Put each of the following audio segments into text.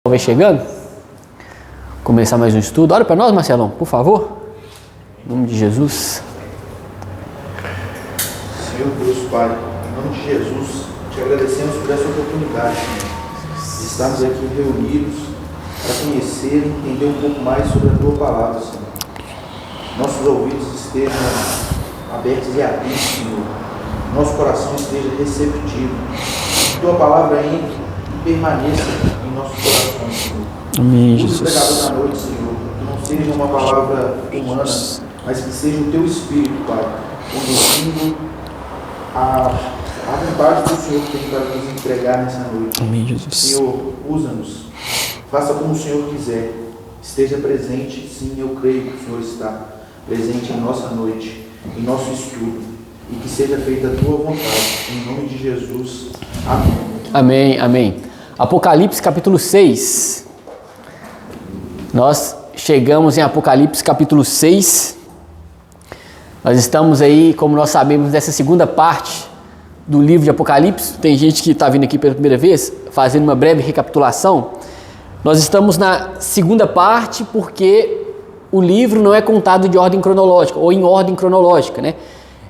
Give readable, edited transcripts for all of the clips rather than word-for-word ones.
Vai chegando, começar mais um estudo. Ora para nós, Marcelão, por favor, em nome de Jesus. Senhor Deus Pai, em nome de Jesus, te agradecemos por essa oportunidade, Senhor, de estarmos aqui reunidos para conhecer e entender um pouco mais sobre a Tua Palavra, Senhor. Nossos ouvidos estejam abertos e atentos, Senhor. Nosso coração esteja receptivo. Que Tua Palavra entre e permaneça em nossos corações, Senhor. Amém, Jesus. O pregador Jesus. da noite, Senhor, que não seja uma palavra humana, mas que seja o Teu Espírito, Pai, conduzindo a vontade do Senhor que tem para nos entregar nessa noite. Amém, Jesus. Senhor, usa-nos, faça como o Senhor quiser, esteja presente, sim, eu creio que o Senhor está presente em nossa noite, em nosso estudo, e que seja feita a Tua vontade, em nome de Jesus. Amém. Amém, amém. Apocalipse capítulo 6. Nós chegamos em Apocalipse capítulo 6. Nós estamos aí, como nós sabemos, nessa segunda parte do livro de Apocalipse. Tem gente que está vindo aqui pela primeira vez, fazendo uma breve recapitulação. Nós estamos na segunda parte porque o livro não é contado de ordem cronológica, ou em ordem cronológica, né?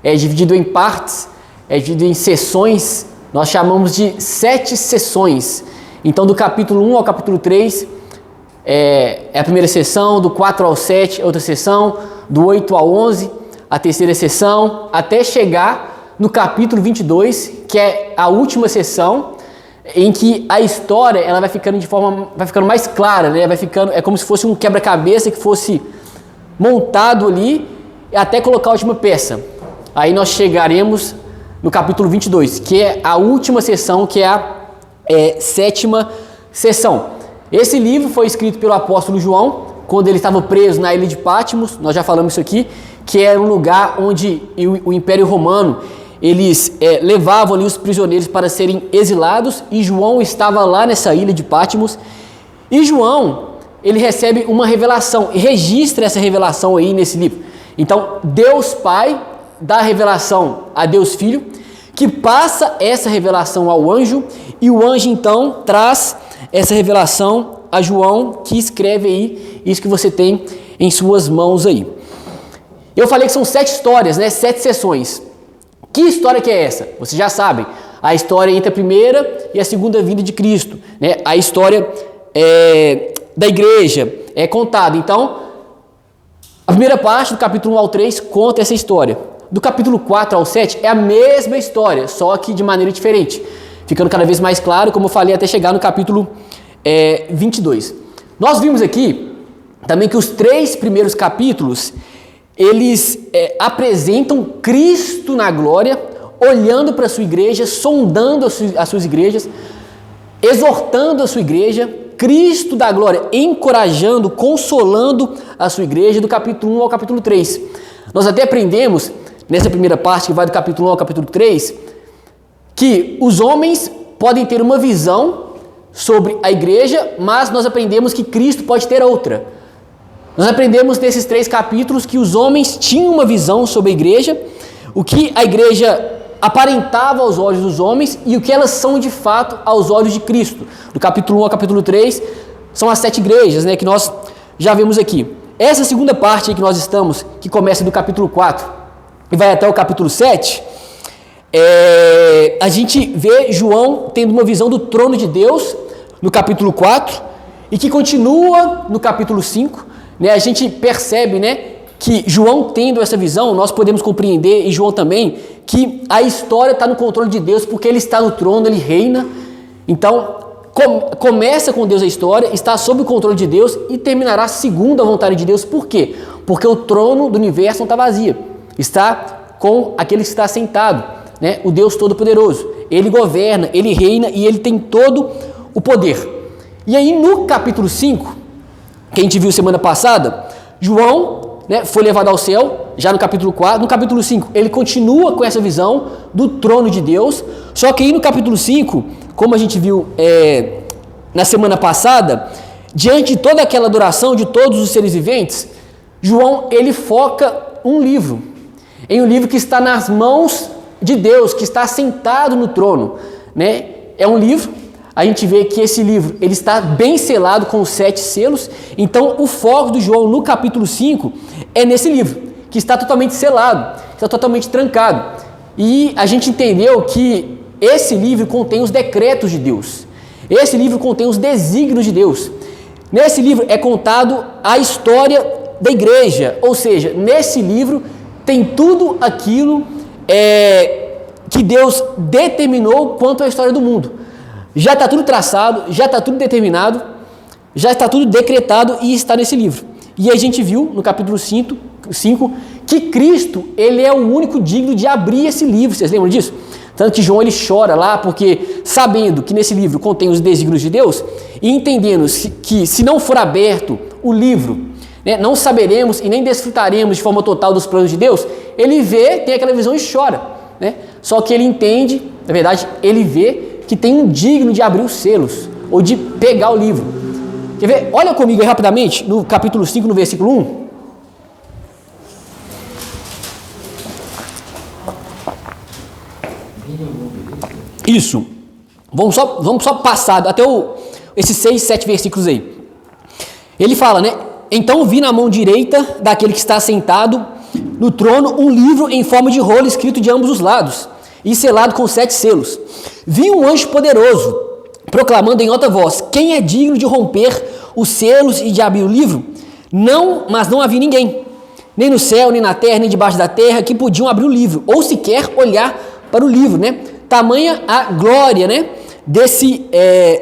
É dividido em partes, é dividido em sessões. Nós chamamos de 7 sessões. Então, do capítulo 1 ao capítulo 3 é a primeira sessão, do 4 ao 7 é outra sessão, do 8 ao 11 a terceira sessão, até chegar no capítulo 22, que é a última sessão, em que a história ela vai ficando mais clara, né? É como se fosse um quebra-cabeça que fosse montado ali até colocar a última peça. Aí nós chegaremos no capítulo 22, que é a última sessão, que é a sétima sessão. Esse livro foi escrito pelo apóstolo João, quando ele estava preso na ilha de Patmos. Nós já falamos isso aqui, que era um lugar onde o Império Romano, eles levavam ali os prisioneiros para serem exilados, e João estava lá nessa ilha de Patmos. E João, ele recebe uma revelação, e registra essa revelação aí nesse livro. Então, Deus Pai dá a revelação a Deus Filho, que passa essa revelação ao anjo, e o anjo então traz essa revelação a João, que escreve aí isso que você tem em suas mãos aí. Eu falei que são 7 histórias, né? 7 sessões. Que história que é essa? Vocês já sabem. A história entre a primeira e a segunda vinda de Cristo, né? A história da igreja é contada. Então, a primeira parte, do capítulo 1 ao 3, conta essa história. Do capítulo 4 ao 7 é a mesma história, só que de maneira diferente. Ficando cada vez mais claro, como eu falei, até chegar no capítulo 22. Nós vimos aqui também que os 3 primeiros capítulos, eles apresentam Cristo na glória, olhando para a sua igreja, sondando as suas igrejas, exortando a sua igreja, Cristo da glória, encorajando, consolando a sua igreja, do capítulo 1 ao capítulo 3. Nós até aprendemos, nessa primeira parte, que vai do capítulo 1 ao capítulo 3, que os homens podem ter uma visão sobre a igreja, mas nós aprendemos que Cristo pode ter outra. Nós aprendemos nesses 3 capítulos que os homens tinham uma visão sobre a igreja, o que a igreja aparentava aos olhos dos homens e o que elas são de fato aos olhos de Cristo. Do capítulo 1 ao capítulo 3 são as 7 igrejas, né, que nós já vemos aqui. Essa segunda parte aí que nós estamos, que começa do capítulo 4 e vai até o capítulo 7, a gente vê João tendo uma visão do trono de Deus no capítulo 4 e que continua no capítulo 5. Né? A gente percebe, né, que João tendo essa visão, nós podemos compreender, e João também, que a história está no controle de Deus, porque ele está no trono, ele reina. Então, começa com Deus a história, está sob o controle de Deus e terminará segundo a vontade de Deus. Por quê? Porque o trono do universo não está vazio, está com aquele que está sentado, né? O Deus Todo-Poderoso. Ele governa, ele reina e ele tem todo o poder. E aí no capítulo 5, que a gente viu semana passada, João, né, foi levado ao céu, já no capítulo 4. No capítulo 5, ele continua com essa visão do trono de Deus, só que aí no capítulo 5, como a gente viu na semana passada, diante de toda aquela adoração de todos os seres viventes, João, ele foca em um livro que está nas mãos de Deus, que está sentado no trono, né? É um livro a gente vê que esse livro ele está bem selado com os 7 selos. Então, o foco do João no capítulo 5 é nesse livro, que está totalmente selado, está totalmente trancado. E a gente entendeu que esse livro contém os decretos de Deus. Esse livro contém os desígnios de Deus. Nesse livro é contado a história da igreja. Ou seja, nesse livro tem tudo aquilo que Deus determinou quanto à história do mundo. Já está tudo traçado, já está tudo determinado, já está tudo decretado e está nesse livro. E a gente viu no capítulo 5 que Cristo, ele é o único digno de abrir esse livro. Vocês lembram disso? Tanto que João ele chora lá, porque sabendo que nesse livro contém os desígnios de Deus e entendendo que se não for aberto o livro, né, não saberemos e nem desfrutaremos de forma total dos planos de Deus, ele vê, tem aquela visão e chora, né? Só que ele entende, na verdade, ele vê que tem um digno de abrir os selos ou de pegar o livro. Quer ver? Olha comigo aí rapidamente no capítulo 5, no versículo 1. Isso. Vamos só passar até esses 6, 7 versículos aí. Ele fala, né? Então vi na mão direita daquele que está sentado no trono um livro em forma de rolo escrito de ambos os lados e selado com 7 selos. Vi um anjo poderoso proclamando em alta voz: quem é digno de romper os selos e de abrir o livro? Mas não havia ninguém, nem no céu, nem na terra, nem debaixo da terra, que podiam abrir o livro, ou sequer olhar para o livro, né? Tamanha a glória, né, desse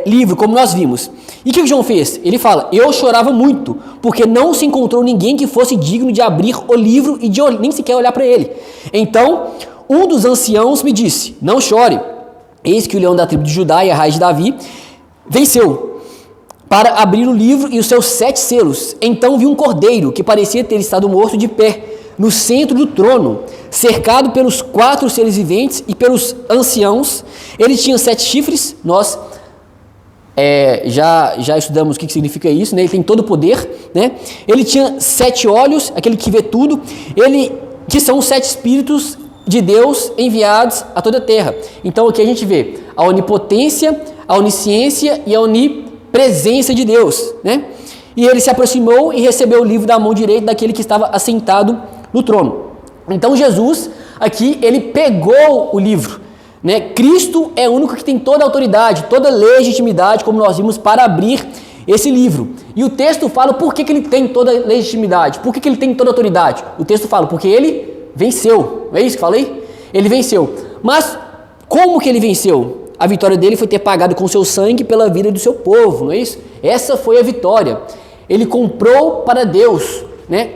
livro, como nós vimos. E o que João fez? Ele fala: eu chorava muito, porque não se encontrou ninguém que fosse digno de abrir o livro e de nem sequer olhar para ele. Então, um dos anciãos me disse: não chore, eis que o leão da tribo de Judá e a raiz de Davi venceu para abrir o livro e os seus 7 selos. Então vi um cordeiro que parecia ter estado morto de pé no centro do trono, cercado pelos 4 seres viventes e pelos anciãos. Ele tinha 7 chifres. Nós já estudamos o que significa isso, né? Ele tem todo o poder, né? Ele tinha 7 olhos, aquele que vê tudo, que são os 7 espíritos de Deus enviados a toda a terra. Então aqui a gente vê a onipotência, a onisciência e a onipresença de Deus, né? E ele se aproximou e recebeu o livro da mão direita daquele que estava assentado no trono. Então Jesus, aqui, ele pegou o livro, né? Cristo é o único que tem toda a autoridade, toda a legitimidade, como nós vimos, para abrir esse livro. E o texto fala por que ele tem toda a legitimidade, por que ele tem toda a autoridade. O texto fala porque ele venceu, não é isso que falei? Ele venceu. Mas como que ele venceu? A vitória dele foi ter pagado com seu sangue pela vida do seu povo, não é isso? Essa foi a vitória. Ele comprou para Deus, né,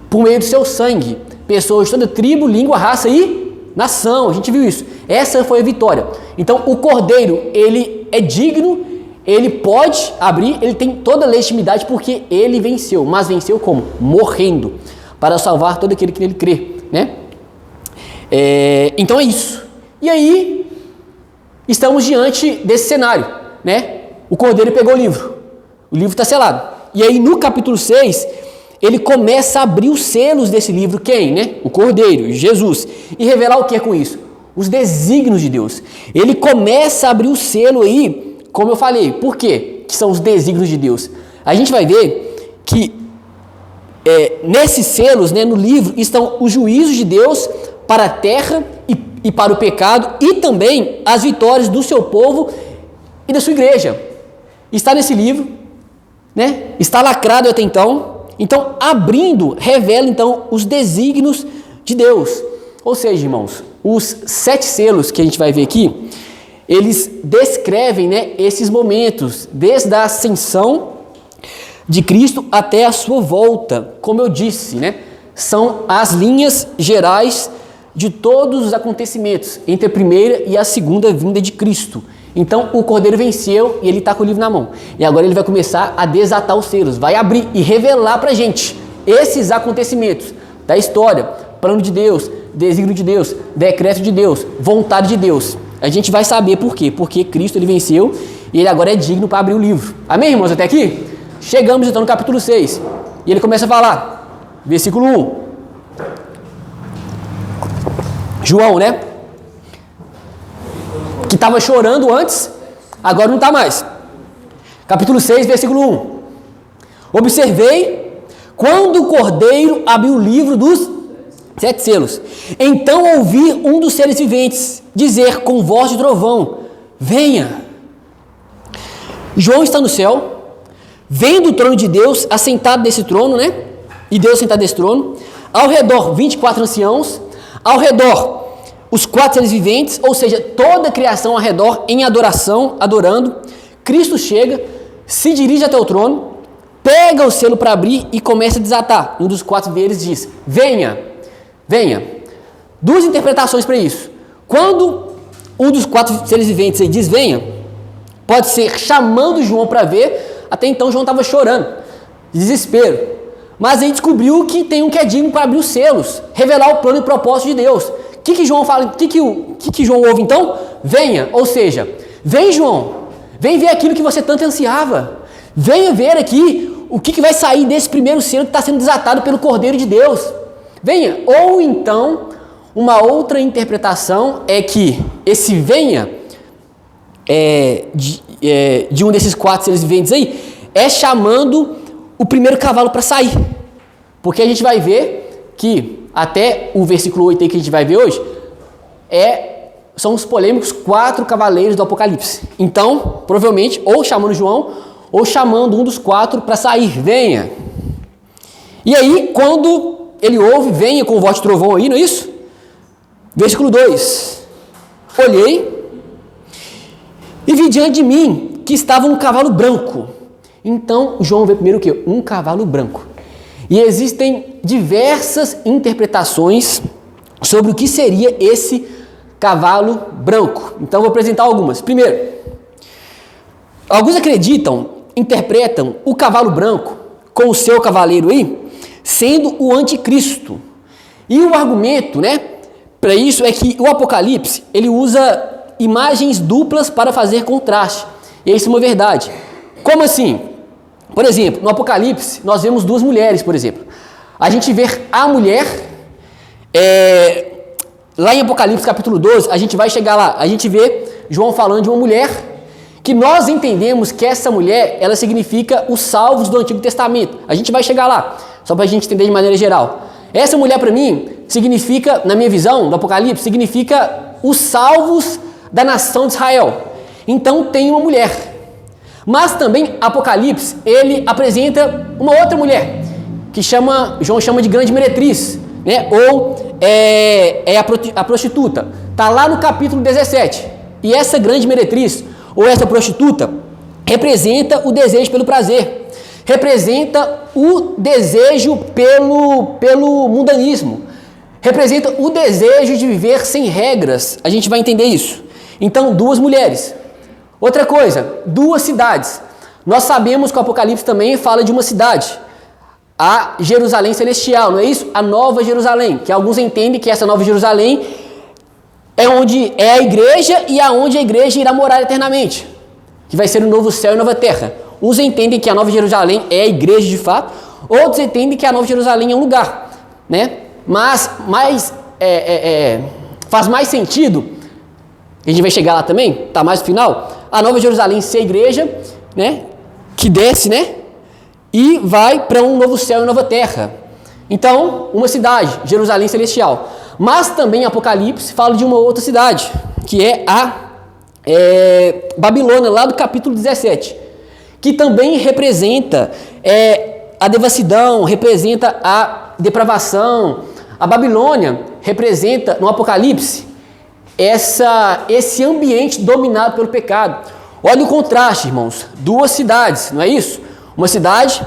por meio do seu sangue, pessoas de toda tribo, língua, raça e nação. A gente viu isso. Essa foi a vitória. Então o cordeiro, ele é digno, ele pode abrir, ele tem toda a legitimidade porque ele venceu. Mas venceu como? Morrendo, para salvar todo aquele que nele crê, né? Então é isso. E aí estamos diante desse cenário, né? O cordeiro pegou o livro está selado. E aí no capítulo 6, ele começa a abrir os selos desse livro. Quem, né? O cordeiro, Jesus. E revelar o que é com isso? Os desígnios de Deus. Ele começa a abrir o selo aí, como eu falei. Por quê? Que são os desígnios de Deus. A gente vai ver que nesses selos, né, no livro, estão os juízos de Deus para a terra e para o pecado, e também as vitórias do seu povo e da sua igreja. Está nesse livro, né? Está lacrado até então. Então, abrindo, revela então os desígnios de Deus. Ou seja, irmãos, os 7 selos que a gente vai ver aqui, eles descrevem, né, esses momentos, desde a ascensão de Cristo até a sua volta. Como eu disse, né, são as linhas gerais de todos os acontecimentos entre a primeira e a segunda vinda de Cristo. Então o cordeiro venceu e ele está com o livro na mão. E agora ele vai começar a desatar os selos, vai abrir e revelar para a gente esses acontecimentos da história, plano de Deus, desígnio de Deus, decreto de Deus, vontade de Deus. A gente vai saber por quê. Porque Cristo ele venceu e ele agora é digno para abrir o livro. Amém, irmãos? Até aqui? Chegamos então no capítulo 6. E ele começa a falar, versículo 1. João, né? Que estava chorando antes, Agora não está mais. Capítulo 6, versículo 1. Observei quando o cordeiro abriu o livro dos 7 selos. Então ouvi um dos seres viventes dizer com voz de trovão: venha. João está no céu, vendo o trono de Deus assentado nesse trono, né? E Deus sentado nesse trono. Ao redor, 24 anciãos. Ao redor, os 4 seres viventes, ou seja, toda a criação ao redor em adoração, adorando. Cristo chega, se dirige até o trono, pega o selo para abrir e começa a desatar. Um dos 4 deles diz: venha, venha. 2 interpretações para isso. Quando um dos 4 seres viventes aí diz venha, pode ser chamando João para ver. Até então João estava chorando, de desespero. Mas aí descobriu que tem um que é digno para abrir os selos, revelar o plano e propósito de Deus. O que João fala? O que João ouve então? Venha, ou seja, vem João, vem ver aquilo que você tanto ansiava. Venha ver aqui o que vai sair desse primeiro selo que está sendo desatado pelo Cordeiro de Deus. Venha. Ou então, uma outra interpretação é que esse venha de um desses 4 seres viventes aí é chamando o primeiro cavalo para sair. Porque a gente vai ver que até o versículo 8 aí que a gente vai ver hoje são os polêmicos 4 cavaleiros do Apocalipse. Então, provavelmente, ou chamando João, ou chamando um dos 4 para sair. Venha. E aí, quando ele ouve, venha com voz de trovão aí, não é isso? Versículo 2. Olhei e vi diante de mim que estava um cavalo branco. Então, João vê primeiro o quê? Um cavalo branco. E existem diversas interpretações sobre o que seria esse cavalo branco. Então, vou apresentar algumas. Primeiro, alguns interpretam o cavalo branco com o seu cavaleiro aí, sendo o anticristo. E o argumento, né, para isso é que o Apocalipse, ele usa imagens duplas para fazer contraste. E isso é uma verdade. Como assim? Por exemplo, no Apocalipse, nós vemos 2 mulheres, por exemplo. A gente vê a mulher, lá em Apocalipse capítulo 12, a gente vai chegar lá, a gente vê João falando de uma mulher, que nós entendemos que essa mulher, ela significa os salvos do Antigo Testamento. A gente vai chegar lá, só para a gente entender de maneira geral. Essa mulher, para mim, significa, na minha visão do Apocalipse, significa os salvos da nação de Israel. Então, tem uma mulher. Mas também Apocalipse, ele apresenta uma outra mulher, que João chama de grande meretriz, né? Ou a prostituta. Está lá no capítulo 17. E essa grande meretriz, ou essa prostituta, representa o desejo pelo prazer, representa o desejo pelo mundanismo, representa o desejo de viver sem regras. A gente vai entender isso. Então, 2 mulheres. Outra coisa, 2 cidades. Nós sabemos que o Apocalipse também fala de uma cidade, a Jerusalém Celestial, não é isso? A Nova Jerusalém, que alguns entendem que essa Nova Jerusalém é onde é a igreja e aonde a igreja irá morar eternamente, que vai ser o novo céu e nova terra. Uns entendem que a Nova Jerusalém é a igreja de fato, outros entendem que a Nova Jerusalém é um lugar, né? Mas faz mais sentido, a gente vai chegar lá também, tá mais no final, a Nova Jerusalém ser a igreja, né, que desce, né, e vai para um novo céu e nova terra. Então, uma cidade, Jerusalém Celestial. Mas também Apocalipse fala de uma outra cidade, que é a Babilônia, lá do capítulo 17, que também representa a devassidão, representa a depravação. A Babilônia representa, no Apocalipse, esse ambiente dominado pelo pecado. Olha o contraste, irmãos. 2 cidades, não é isso? Uma cidade,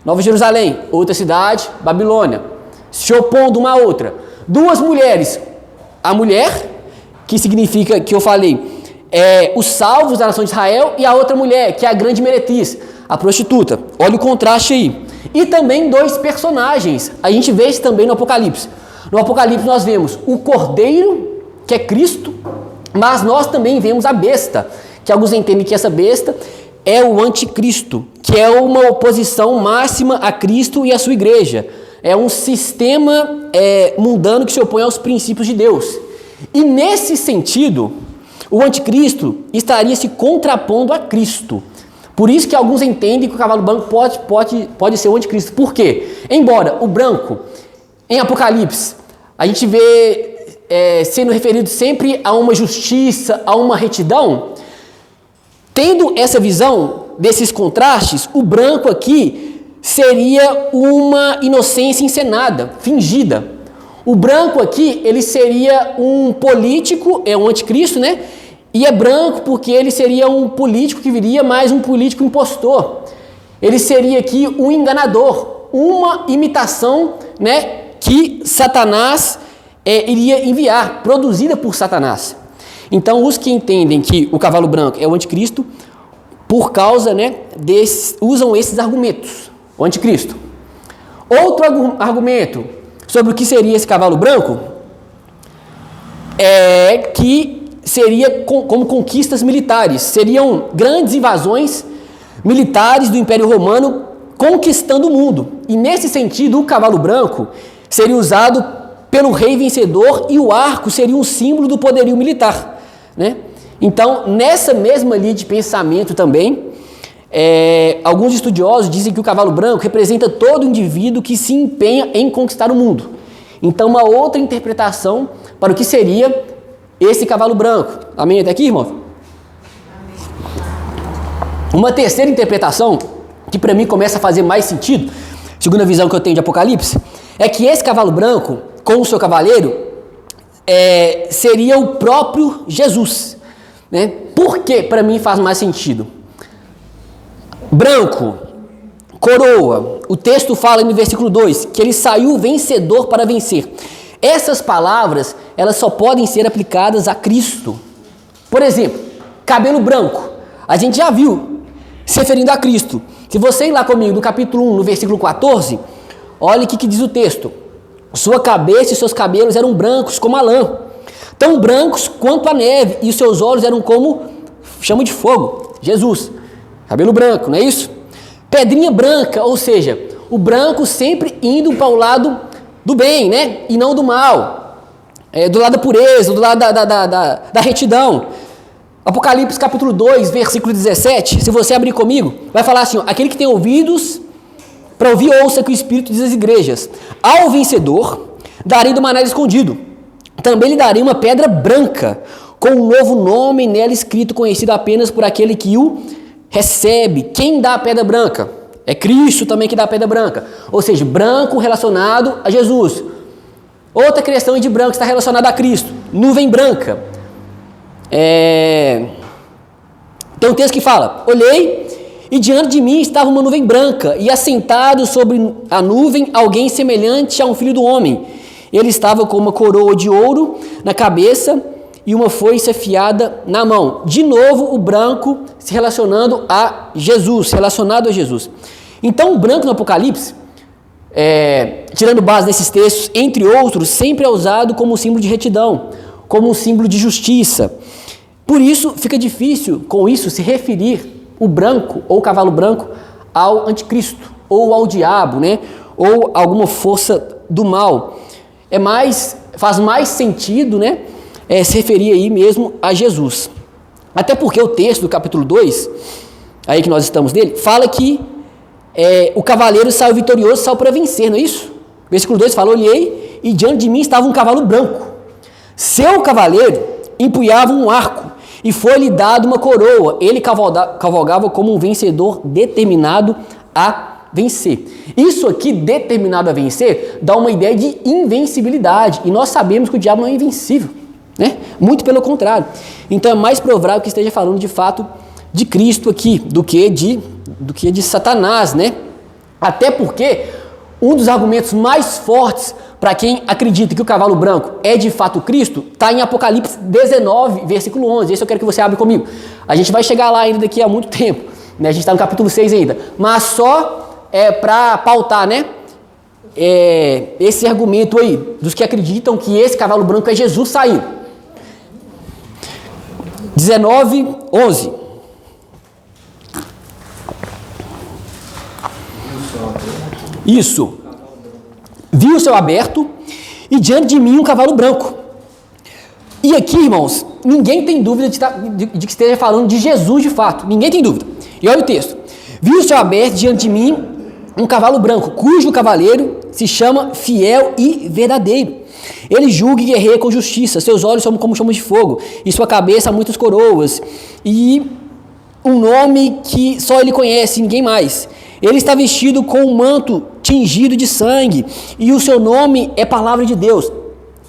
Nova Jerusalém. Outra cidade, Babilônia. Se opondo uma a outra. 2 mulheres. A mulher, que significa, que eu falei, os salvos da nação de Israel. E a outra mulher, que é a grande meretriz, a prostituta. Olha o contraste aí. E também 2 personagens. A gente vê isso também no Apocalipse. No Apocalipse nós vemos o Cordeiro, que é Cristo, mas nós também vemos a besta, que alguns entendem que essa besta é o anticristo, que é uma oposição máxima a Cristo e a sua igreja. É um sistema mundano que se opõe aos princípios de Deus. E nesse sentido, o anticristo estaria se contrapondo a Cristo. Por isso que alguns entendem que o cavalo branco pode ser o anticristo. Por quê? Embora o branco, em Apocalipse, a gente vê sendo referido sempre a uma justiça, a uma retidão, tendo essa visão desses contrastes, o branco aqui seria uma inocência encenada, fingida. O branco aqui, ele seria um político, um anticristo, né? E é branco porque ele seria um político que viria, mais um político impostor. Ele seria aqui um enganador, uma imitação, né, que Satanás iria enviar, produzida por Satanás. Então, os que entendem que o cavalo branco é o anticristo, por causa, né, usam esses argumentos, o anticristo. Outro argumento sobre o que seria esse cavalo branco é que seria como conquistas militares, seriam grandes invasões militares do Império Romano conquistando o mundo. E nesse sentido, o cavalo branco seria usado pelo rei vencedor e o arco seria um símbolo do poderio militar, né? Então, nessa mesma linha de pensamento também, alguns estudiosos dizem que o cavalo branco representa todo indivíduo que se empenha em conquistar o mundo. Então, uma outra interpretação para o que seria esse cavalo branco. Amém até aqui, irmão? Uma terceira interpretação, que para mim começa a fazer mais sentido, segundo a visão que eu tenho de Apocalipse, é que esse cavalo branco, com o seu cavaleiro, seria o próprio Jesus, né? Por que para mim faz mais sentido? Branco, coroa, o texto fala no versículo 2, que ele saiu vencedor para vencer. Essas palavras, elas só podem ser aplicadas a Cristo. Por exemplo, cabelo branco, a gente já viu, se referindo a Cristo. Se você ir lá comigo no capítulo 1, no versículo 14, olha o que diz o texto. Sua cabeça e seus cabelos eram brancos como a lã, tão brancos quanto a neve, e os seus olhos eram como chama de fogo. Jesus, cabelo branco, não é isso? Pedrinha branca, ou seja, o branco sempre indo para o lado do bem, né? E não do mal. Do lado da pureza, do lado da retidão. Apocalipse capítulo 2, versículo 17, se você abrir comigo, vai falar assim, ó, aquele que tem ouvidos para ouvir, ouça que o Espírito diz às igrejas. Ao vencedor, darei do maná escondido. Também lhe darei uma pedra branca, com um novo nome nela escrito, conhecido apenas por aquele que o recebe. Quem dá a pedra branca? É Cristo também que dá a pedra branca. Ou seja, branco relacionado a Jesus. Outra questão de branco está relacionada a Cristo. Nuvem branca. Tem um texto que fala, olhei e diante de mim estava uma nuvem branca e assentado sobre a nuvem alguém semelhante a um filho do homem. Ele estava com uma coroa de ouro na cabeça e uma foice afiada na mão. De novo o branco se relacionando a Jesus, relacionado a Jesus. Então o branco no Apocalipse, tirando base nesses textos, entre outros, sempre é usado como um símbolo de retidão, como um símbolo de justiça. Por isso fica difícil com isso se referir o branco ou o cavalo branco ao anticristo ou ao diabo, né? Ou alguma força do mal. Faz mais sentido, né? Se referir aí mesmo a Jesus. Até porque o texto do capítulo 2, aí que nós estamos nele, fala que o cavaleiro saiu vitorioso, saiu para vencer, não é isso? Versículo 2 fala, olhei e diante de mim estava um cavalo branco. Seu cavaleiro empunhava um arco e foi-lhe dado uma coroa. Ele cavalgava como um vencedor determinado a vencer. Isso aqui, determinado a vencer, dá uma ideia de invencibilidade. E nós sabemos que o diabo não é invencível, né? Muito pelo contrário. Então é mais provável que esteja falando de fato de Cristo aqui, do que de Satanás, né? Até porque um dos argumentos mais fortes para quem acredita que o cavalo branco é de fato Cristo, está em Apocalipse 19, versículo 11. Esse eu quero que você abra comigo. A gente vai chegar lá ainda daqui a muito tempo, né? A gente está no capítulo 6 ainda. Mas só para pautar, né? Esse argumento aí, dos que acreditam que esse cavalo branco é Jesus saindo. 19, 11. Isso. Vi o céu aberto e diante de mim um cavalo branco. E aqui, irmãos, ninguém tem dúvida de que esteja falando de Jesus de fato. Ninguém tem dúvida. E olha o texto. Vi o céu aberto diante de mim um cavalo branco, cujo cavaleiro se chama Fiel e Verdadeiro. Ele julga e guerreia com justiça. Seus olhos são como chamas de fogo, e sua cabeça há muitas coroas. E um nome que só ele conhece, ninguém mais. Ele está vestido com um manto tingido de sangue, e o seu nome é Palavra de Deus.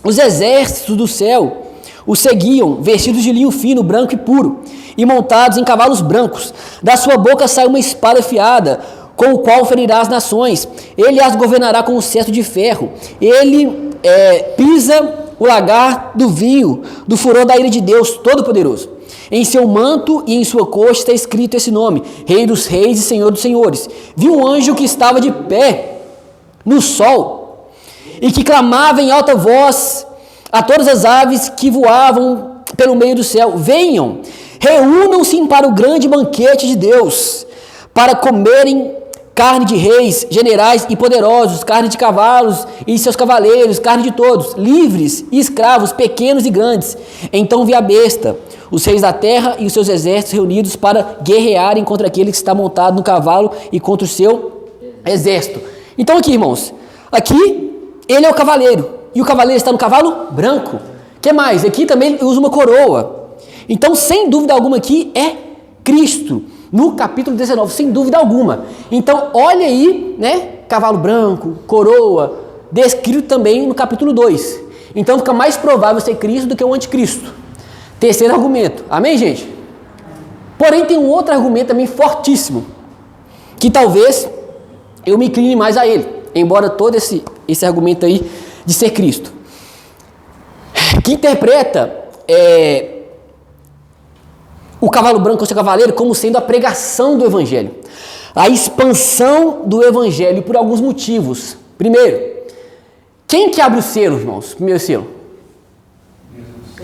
Os exércitos do céu o seguiam, vestidos de linho fino, branco e puro, e montados em cavalos brancos. Da sua boca sai uma espada afiada, com o qual ferirá as nações. Ele as governará com um cetro de ferro. Ele pisa o lagar do vinho, do furor da ira de Deus Todo-Poderoso. Em seu manto e em sua coxa está escrito esse nome: Rei dos Reis e Senhor dos Senhores. Vi um anjo que estava de pé no sol e que clamava em alta voz a todas as aves que voavam pelo meio do céu: venham, reúnam-se para o grande banquete de Deus, para comerem carne de reis, generais e poderosos, carne de cavalos e seus cavaleiros, carne de todos, livres e escravos, pequenos e grandes. Então vi a besta, os reis da terra e os seus exércitos reunidos para guerrearem contra aquele que está montado no cavalo e contra o seu exército. Então aqui, irmãos, aqui ele é o cavaleiro, e o cavaleiro está no cavalo branco. O que mais? Aqui também ele usa uma coroa. Então, sem dúvida alguma, aqui é Cristo, no capítulo 19, sem dúvida alguma. Então, olha aí, né? Cavalo branco, coroa, descrito também no capítulo 2. Então, fica mais provável ser Cristo do que o anticristo. Terceiro argumento. Amém, gente? Porém, tem um outro argumento também fortíssimo, que talvez eu me incline mais a ele, embora todo esse argumento aí de ser Cristo, que interpreta o cavalo branco ou seu cavaleiro como sendo a pregação do Evangelho, a expansão do Evangelho, por alguns motivos. Primeiro, quem que abre o selo, irmãos? Primeiro selo?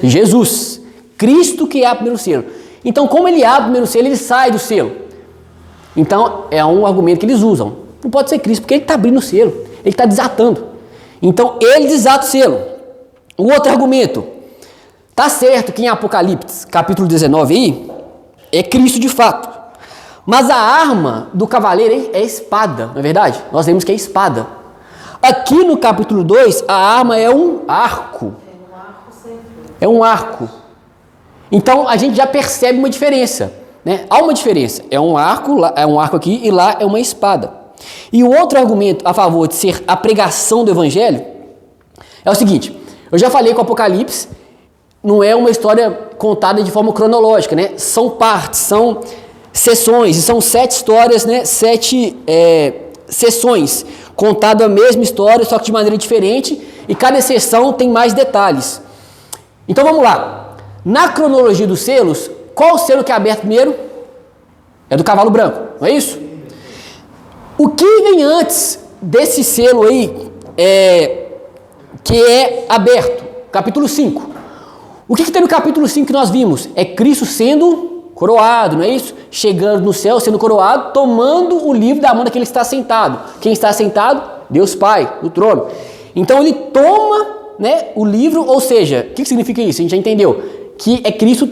Jesus. Cristo que abre o primeiro selo. Então, como ele abre o primeiro selo, ele sai do selo. Então, é um argumento que eles usam. Não pode ser Cristo, porque ele está abrindo o selo, ele está desatando. Então, ele desata o selo. O outro argumento, tá certo que em Apocalipse, capítulo 19 aí, é Cristo de fato. Mas a arma do cavaleiro é espada, não é verdade? Nós vemos que é espada. Aqui no capítulo 2, a arma é um arco. É um arco. Então, a gente já percebe uma diferença, né? Há uma diferença. É um arco aqui e lá é uma espada. E o outro argumento a favor de ser a pregação do Evangelho é o seguinte: eu já falei que o Apocalipse não é uma história contada de forma cronológica, né? São partes, são sessões, e são 7 histórias, né? 7 sessões, contado a mesma história, só que de maneira diferente, e cada sessão tem mais detalhes. Então vamos lá. Na cronologia dos selos, qual o selo que é aberto primeiro? É do cavalo branco, não é isso? O que vem antes desse selo aí, que é aberto? Capítulo 5. O que tem no capítulo 5 que nós vimos? É Cristo sendo coroado, não é isso? Chegando no céu, sendo coroado, tomando o livro da mão daquele que está sentado. Quem está sentado? Deus Pai, no trono. Então ele toma, né, o livro, ou seja, o que significa isso? A gente já entendeu que é Cristo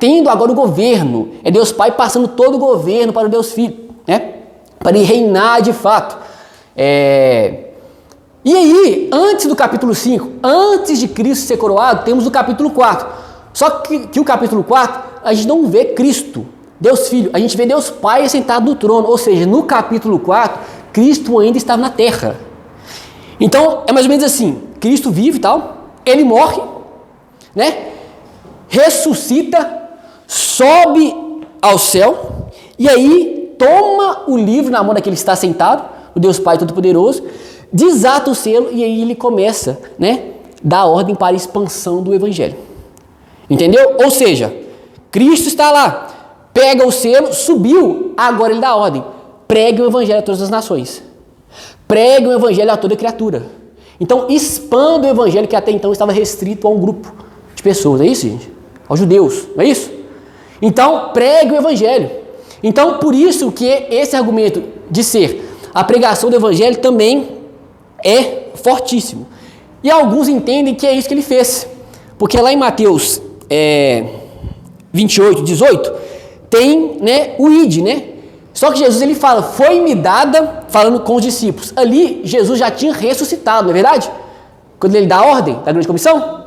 tendo agora o governo. É Deus Pai passando todo o governo para o Deus Filho, né? Para ele reinar de fato. E aí, antes do capítulo 5, antes de Cristo ser coroado, temos o capítulo 4. Só que o capítulo 4, a gente não vê Cristo, Deus Filho, a gente vê Deus Pai sentado no trono. Ou seja, no capítulo 4, Cristo ainda estava na terra. Então, é mais ou menos assim: Cristo vive e tal, ele morre, né? Ressuscita, sobe ao céu, e aí toma o livro na mão daquele que está sentado, o Deus Pai Todo-Poderoso, desata o selo, e aí ele começa, né, dar ordem para a expansão do Evangelho. Entendeu? Ou seja, Cristo está lá, pega o selo, subiu, agora ele dá ordem: pregue o Evangelho a todas as nações, pregue o Evangelho a toda criatura. Então, expanda o Evangelho que até então estava restrito a um grupo de pessoas, é isso, gente? Aos judeus, não é isso? Então, pregue o Evangelho. Então, por isso que esse argumento de ser a pregação do Evangelho também é fortíssimo. E alguns entendem que é isso que ele fez. Porque lá em Mateus 28, 18, tem, né, o id, né? Só que Jesus ele fala, foi-me dada, falando com os discípulos. Ali, Jesus já tinha ressuscitado, não é verdade? Quando ele dá a ordem da grande comissão.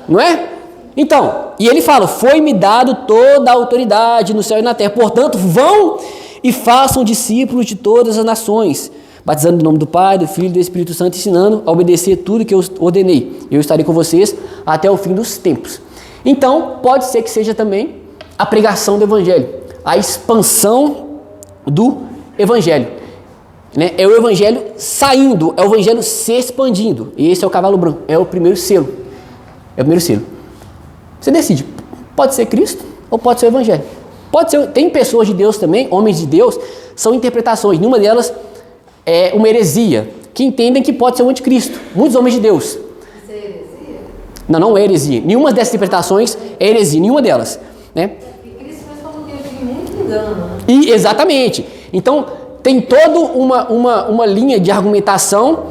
Não é? Então, e ele fala, foi-me dado toda a autoridade no céu e na terra. Portanto, vão e façam discípulos de todas as nações, batizando no nome do Pai, do Filho e do Espírito Santo, ensinando a obedecer tudo que eu ordenei. Eu estarei com vocês até o fim dos tempos. Então, pode ser que seja também a pregação do Evangelho, a expansão do Evangelho. Né? É o Evangelho saindo, é o Evangelho se expandindo. E esse é o cavalo branco, é o primeiro selo. É o primeiro selo. Você decide, pode ser Cristo ou pode ser o Evangelho. Pode ser, tem pessoas de Deus também, homens de Deus, são interpretações. Nenhuma delas é uma heresia, que entendem que pode ser o anticristo. Muitos homens de Deus. Isso é heresia? Não é heresia. Nenhuma dessas interpretações é heresia, nenhuma delas. Né? Porque Cristo falou que eu tive muito engano. Né? E, exatamente. Então, tem toda uma linha de argumentação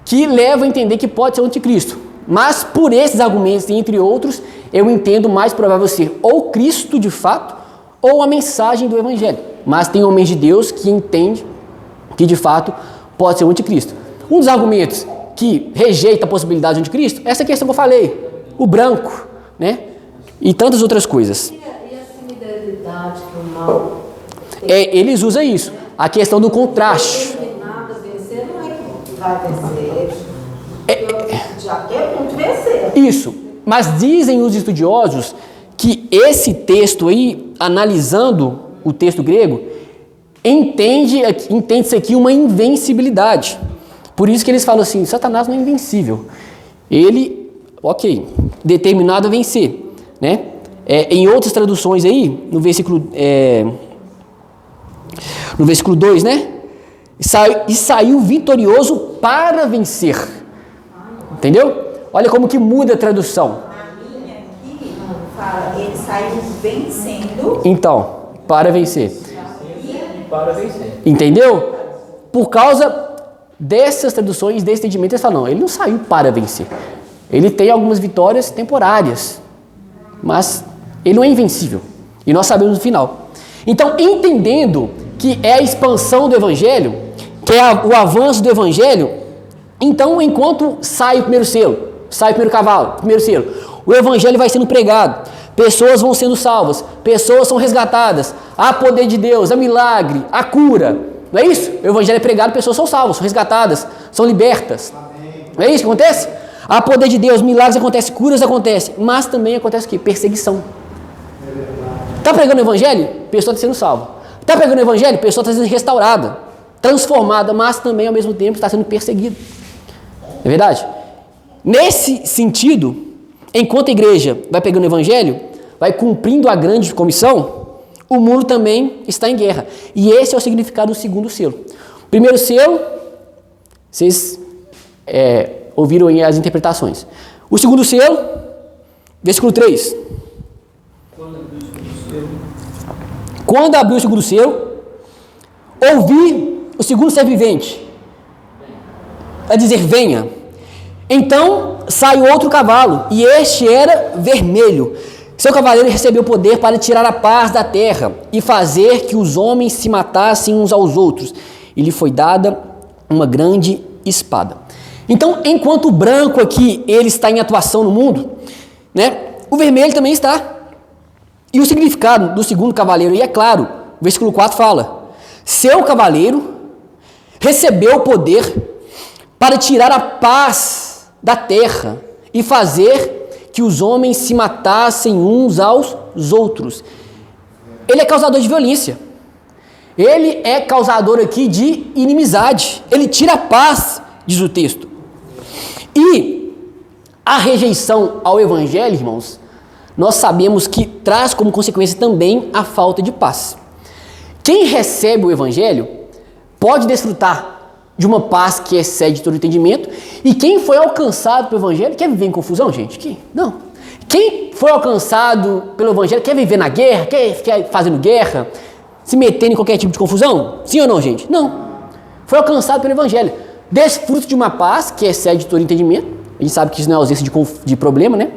que leva a entender que pode ser o anticristo. Mas, por esses argumentos, entre outros, eu entendo mais provável ser ou Cristo de fato, ou a mensagem do Evangelho. Mas tem homens de Deus que entendem que de fato pode ser o anticristo. Um dos argumentos que rejeita a possibilidade do anticristo é essa questão que eu falei, o branco, né? E tantas outras coisas. E a similaridade que o mal Eles usam isso, a questão do contraste. determinado a vencer não é que vai vencer. Já quer muito vencer. Isso, mas dizem os estudiosos que esse texto aí, analisando o texto grego, entende-se aqui uma invencibilidade. Por isso que eles falam assim, Satanás não é invencível. Ele, determinado a vencer. Né? Em outras traduções aí, no versículo 2, né? Saiu vitorioso para vencer. Entendeu? Olha como que muda a tradução. A minha aqui fala, ele saiu vencendo. Então, para vencer. Para vencer. Entendeu? Por causa dessas traduções, desse entendimento, eles falam, não, ele não saiu para vencer. Ele tem algumas vitórias temporárias, mas ele não é invencível. E nós sabemos no final. Então, entendendo que é a expansão do Evangelho, que é o avanço do Evangelho, então, enquanto sai o primeiro selo, sai o primeiro cavalo, o primeiro selo, o Evangelho vai sendo pregado, pessoas vão sendo salvas, pessoas são resgatadas, há poder de Deus, há milagre, há cura, não é isso? O Evangelho é pregado, pessoas são salvas, são resgatadas, são libertas. Amém. Não é isso que acontece? Há poder de Deus, milagres acontecem, curas acontecem, mas também acontece o quê? Perseguição. Está pregando o Evangelho? Pessoa está sendo salva. Está pregando o Evangelho? Pessoa está sendo restaurada, transformada, mas também ao mesmo tempo está sendo perseguida. Não é verdade? Nesse sentido, enquanto a igreja vai pegando o Evangelho, vai cumprindo a grande comissão, o mundo também está em guerra. E esse é o significado do segundo selo. Primeiro selo, vocês ouviram aí as interpretações. O segundo selo, versículo 3. Quando abriu o segundo selo, ouvi o segundo ser vivente a dizer, venha. Então saiu outro cavalo, e este era vermelho. Seu cavaleiro recebeu poder para tirar a paz da terra e fazer que os homens se matassem uns aos outros. E lhe foi dada uma grande espada. Então, enquanto o branco aqui, ele está em atuação no mundo, né, o vermelho também está. E o significado do segundo cavaleiro, e é claro, o versículo 4 fala, seu cavaleiro recebeu o poder para tirar a paz da terra e fazer que os homens se matassem uns aos outros. Ele é causador de violência. Ele é causador aqui de inimizade. Ele tira a paz, diz o texto. E a rejeição ao Evangelho, irmãos, nós sabemos que traz como consequência também a falta de paz. Quem recebe o Evangelho pode desfrutar de uma paz que excede todo entendimento, e quem foi alcançado pelo Evangelho quer viver em confusão, gente? Não. Quem foi alcançado pelo Evangelho quer viver na guerra, quer ficar fazendo guerra, se metendo em qualquer tipo de confusão? Sim ou não, gente? Não. Foi alcançado pelo Evangelho. Desfruta de uma paz que excede todo entendimento, A gente sabe que isso não é ausência de problema, né?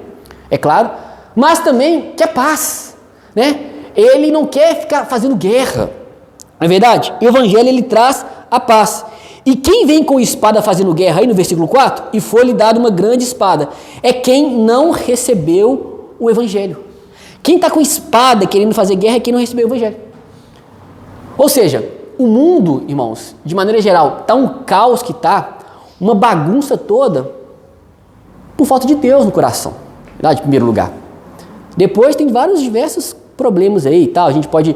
É claro. Mas também quer paz, né? Ele não quer ficar fazendo guerra. Não é verdade? O evangelho, ele traz a paz. E quem vem com espada fazendo guerra aí no versículo 4, e foi-lhe dada uma grande espada, é quem não recebeu o evangelho. Quem está com espada querendo fazer guerra é quem não recebeu o evangelho. Ou seja, o mundo, irmãos, de maneira geral, está um caos que está, uma bagunça toda, por falta de Deus no coração, verdade? Em primeiro lugar. Depois tem vários diversos problemas aí e tal, a gente pode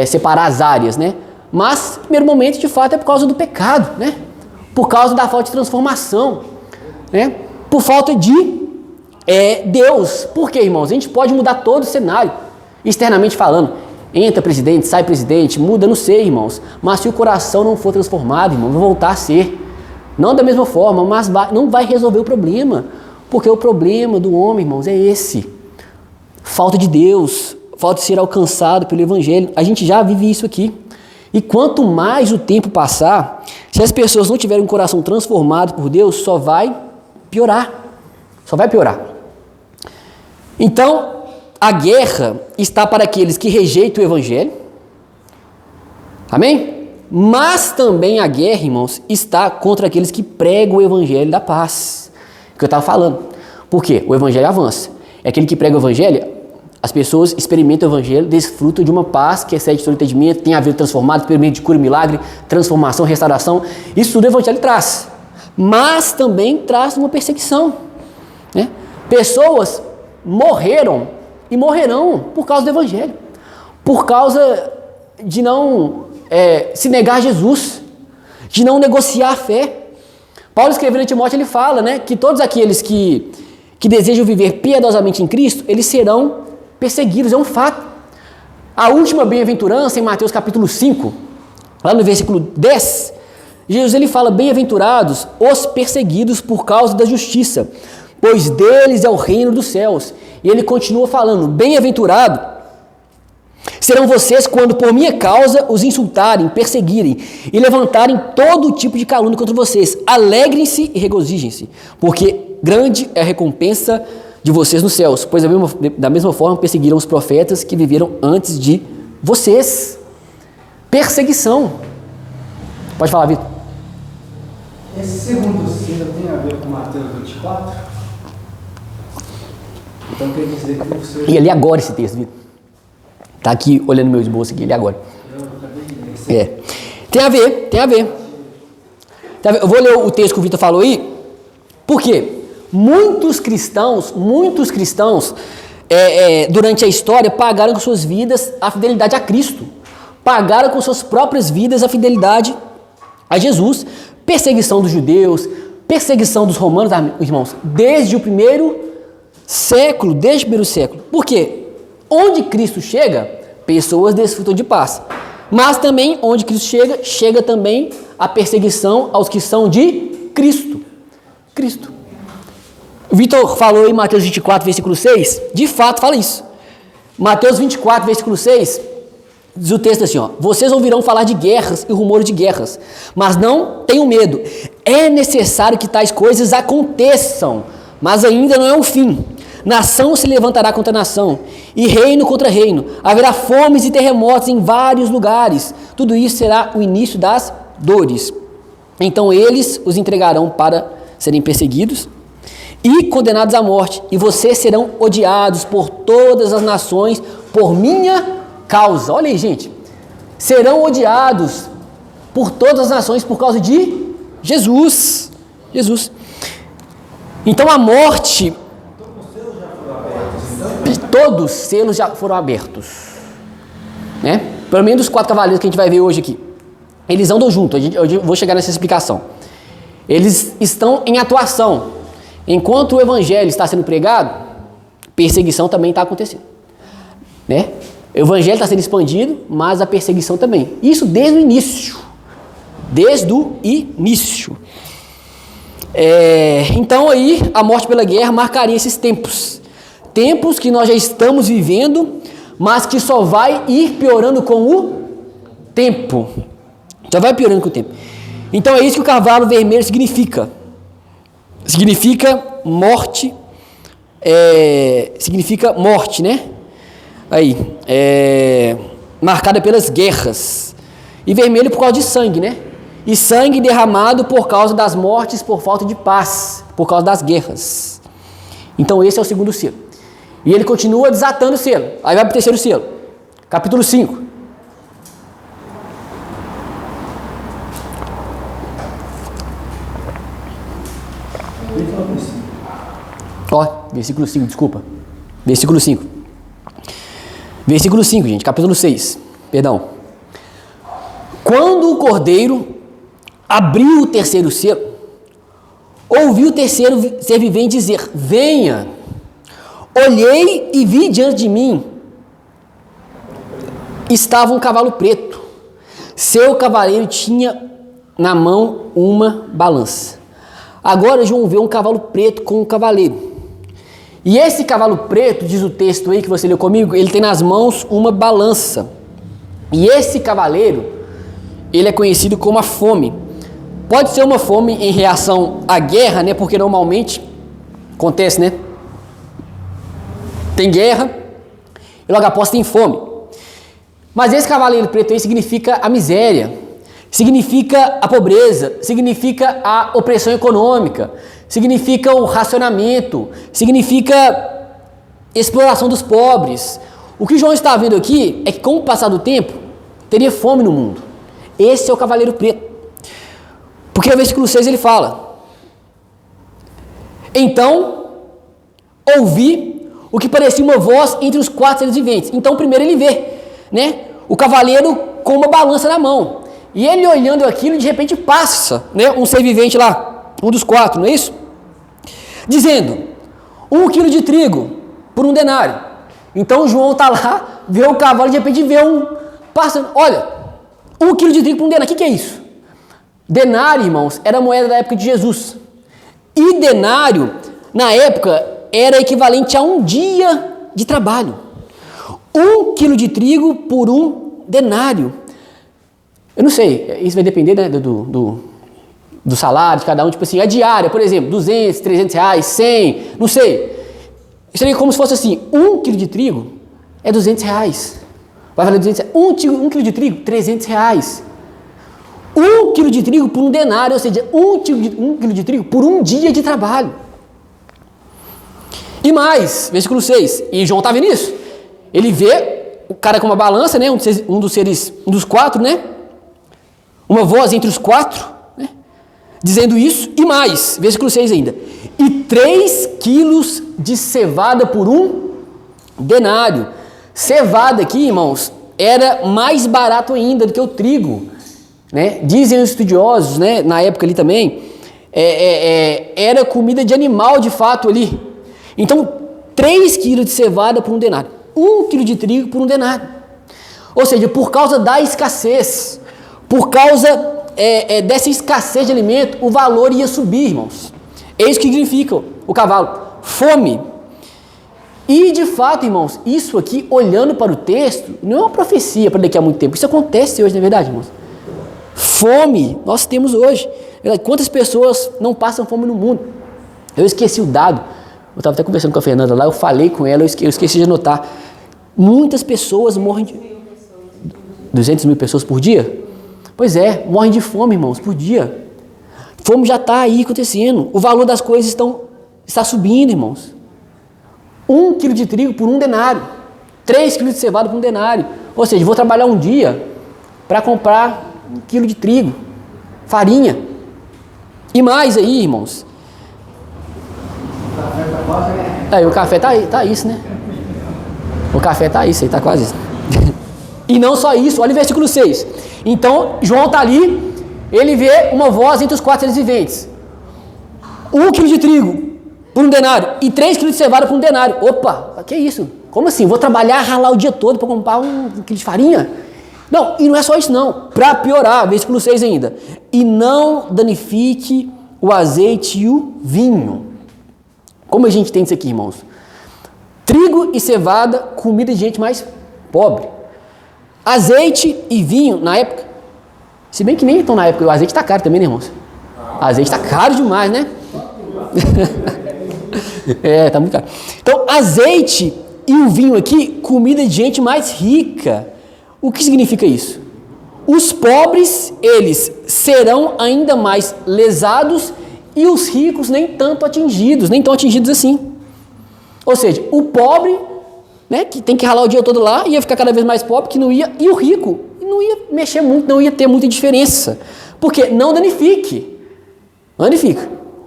separar as áreas, né? Mas, no primeiro momento, de fato, é por causa do pecado, né? Por causa da falta de transformação, né? Por falta de Deus. Por quê, irmãos? A gente pode mudar todo o cenário, externamente falando. Entra presidente, sai presidente, muda, não sei, irmãos. Mas se o coração não for transformado, irmãos, vai voltar a ser. Não da mesma forma, mas não vai resolver o problema. Porque o problema do homem, irmãos, é esse. Falta de Deus, falta de ser alcançado pelo evangelho. A gente já vive isso aqui. E quanto mais o tempo passar, se as pessoas não tiverem um coração transformado por Deus, só vai piorar. Só vai piorar. Então, a guerra está para aqueles que rejeitam o evangelho. Amém? Mas também a guerra, irmãos, está contra aqueles que pregam o evangelho da paz. Que eu estava falando. Por quê? O evangelho avança. É aquele que prega o evangelho, as pessoas experimentam o evangelho, desfrutam de uma paz que excede todo entendimento, tem a vida transformada, experimento de cura e milagre, transformação, restauração. Isso tudo o evangelho traz. Mas também traz uma perseguição, né? Pessoas morreram e morrerão por causa do evangelho, por causa de não se negar a Jesus, de não negociar a fé. Paulo, escrevendo em Timóteo, ele fala, né, que todos aqueles que desejam viver piedosamente em Cristo, eles serão perseguidos, é um fato. A última bem-aventurança, em Mateus capítulo 5, lá no versículo 10, Jesus ele fala: bem-aventurados os perseguidos por causa da justiça, pois deles é o reino dos céus. E ele continua falando: bem-aventurado serão vocês quando por minha causa os insultarem, perseguirem e levantarem todo tipo de calúnia contra vocês. Alegrem-se e regozijem-se, porque grande é a recompensa de vocês nos céus, pois da mesma forma perseguiram os profetas que viveram antes de vocês. Perseguição. Pode falar, Vitor. Esse segundo sino tem a ver com Mateus 24? Então quer dizer que você... E ali agora esse texto, Vitor. Está aqui olhando meu esboço aqui, ele agora. Tem a ver. Eu vou ler o texto que o Vitor falou aí. Por quê? Muitos cristãos, durante a história, pagaram com suas vidas a fidelidade a Cristo. Pagaram com suas próprias vidas a fidelidade a Jesus. Perseguição dos judeus, perseguição dos romanos, irmãos, desde o primeiro século. Por quê? Onde Cristo chega, pessoas desfrutam de paz. Mas também, onde Cristo chega também a perseguição aos que são de Cristo. O Vitor falou em Mateus 24, versículo 6, de fato fala isso. Mateus 24, versículo 6, diz o texto assim, ó: vocês ouvirão falar de guerras e rumores de guerras, mas não tenham medo. É necessário que tais coisas aconteçam, mas ainda não é o fim. Nação se levantará contra nação, e reino contra reino. Haverá fomes e terremotos em vários lugares. Tudo isso será o início das dores. Então eles os entregarão para serem perseguidos e condenados à morte. E vocês serão odiados por todas as nações por minha causa. Olha aí, gente. Serão odiados por todas as nações por causa de Jesus. Então a morte... Todos os selos já foram abertos, né? Pelo menos os 4 cavaleiros que a gente vai ver hoje aqui, eles andam juntos. Eu vou chegar nessa explicação. Eles estão em atuação. Enquanto o evangelho está sendo pregado, perseguição também está acontecendo, né? O evangelho está sendo expandido, mas a perseguição também. Isso desde o início. Então aí a morte pela guerra marcaria esses tempos que nós já estamos vivendo, mas que só vai ir piorando com o tempo. Então é isso que o cavalo vermelho significa. Significa morte, né? Aí, marcada pelas guerras. E vermelho por causa de sangue, né? E sangue derramado por causa das mortes, por falta de paz, por causa das guerras. Então esse é o segundo selo. E ele continua desatando o selo. Aí vai para o terceiro selo. Capítulo 5. Ó, versículo 5, desculpa. Versículo 5. Versículo 5, gente, capítulo 6. Perdão. Quando o cordeiro abriu o terceiro selo, ouvi o terceiro ser vivente dizer: venha. Olhei e vi diante de mim estava um cavalo preto. Seu cavaleiro tinha na mão uma balança. Agora João vê um cavalo preto com um cavaleiro. E esse cavalo preto, diz o texto aí que você leu comigo, ele tem nas mãos uma balança. E esse cavaleiro, ele é conhecido como a fome. Pode ser uma fome em reação à guerra, né? Porque normalmente acontece, né? Tem guerra e logo após tem fome. Mas esse cavaleiro preto aí significa a miséria, significa a pobreza, significa a opressão econômica, significa o racionamento, significa exploração dos pobres. O que João está vendo aqui é que com o passar do tempo teria fome no mundo. Esse é o cavaleiro preto. Porque no versículo 6 ele fala: então ouvi o que parecia uma voz entre os quatro seres viventes. Então primeiro ele vê, né, o cavaleiro com uma balança na mão. E ele olhando aquilo, de repente passa, né, um ser vivente lá, um dos quatro, não é isso? Dizendo: 1 quilo de trigo por 1 denário. Então João está lá, vê o cavalo, de repente vê passando. Olha, 1 quilo de trigo por 1 denário. O que é isso? Denário, irmãos, era a moeda da época de Jesus. E denário, na época, era equivalente a 1 dia de trabalho. 1 quilo de trigo por 1 denário. Eu não sei, isso vai depender, né, do salário de cada um. Tipo assim, a diária, por exemplo, 200, 300 reais, 100, não sei. Seria como se fosse assim: 1 quilo de trigo é 200 reais. Vai valer 200 reais. 1 quilo de trigo, 300 reais. 1 quilo de trigo por 1 denário, ou seja, 1 quilo de trigo por 1 dia de trabalho. E mais, versículo 6, e João está vendo isso. Ele vê o cara com uma balança, né, um dos quatro, né, uma voz entre os quatro, né, dizendo isso, e mais, versículo 6 ainda, e 3 quilos de cevada por 1 denário. Cevada aqui, irmãos, era mais barato ainda do que o trigo, né? Dizem os estudiosos, né, na época ali também, era comida de animal de fato ali. Então, 3 quilos de cevada por 1 denário, 1 quilo de trigo por 1 denário. Ou seja, por causa da escassez, por causa dessa escassez de alimento, o valor ia subir, irmãos. É isso que significa o cavalo, fome. E de fato, irmãos, isso aqui, olhando para o texto, não é uma profecia para daqui a muito tempo. Isso acontece hoje, não é verdade, irmãos? Fome nós temos hoje. Quantas pessoas não passam fome no mundo? Eu esqueci o dado. Eu estava até conversando com a Fernanda lá, eu falei com ela, eu esqueci de anotar. Muitas pessoas morrem de... 200 mil pessoas por dia? Pois é, morrem de fome, irmãos, por dia. Fome já está aí acontecendo. O valor das coisas está subindo, irmãos. 1 quilo de trigo por 1 denário. 3 quilos de cevada por 1 denário. Ou seja, vou trabalhar um dia para comprar 1 quilo de trigo, farinha. E mais aí, irmãos. Aí o café tá isso, né? O café tá isso aí, tá quase isso. E não só isso, olha o versículo 6. Então, João tá ali, ele vê uma voz entre os quatro seres viventes. 1 quilo de trigo por 1 denário e 3 quilos de cevada por 1 denário. Opa, que isso? Como assim? Vou trabalhar, ralar o dia todo para comprar 1 quilo de farinha? Não, e não é só isso não. Para piorar, versículo 6 ainda. E não danifique o azeite e o vinho. Como a gente tem isso aqui, irmãos? Trigo e cevada, comida de gente mais pobre. Azeite e vinho, na época, se bem que nem estão na época, o azeite está caro também, né, irmãos? O azeite está caro demais, né? Tá muito caro. Então, azeite e o vinho aqui, comida de gente mais rica. O que significa isso? Os pobres, eles serão ainda mais lesados e os ricos nem tão atingidos assim. Ou seja, o pobre, né, que tem que ralar o dia todo lá, ia ficar cada vez mais pobre, que não ia, e o rico não ia mexer muito, não ia ter muita diferença. Porque não danifica.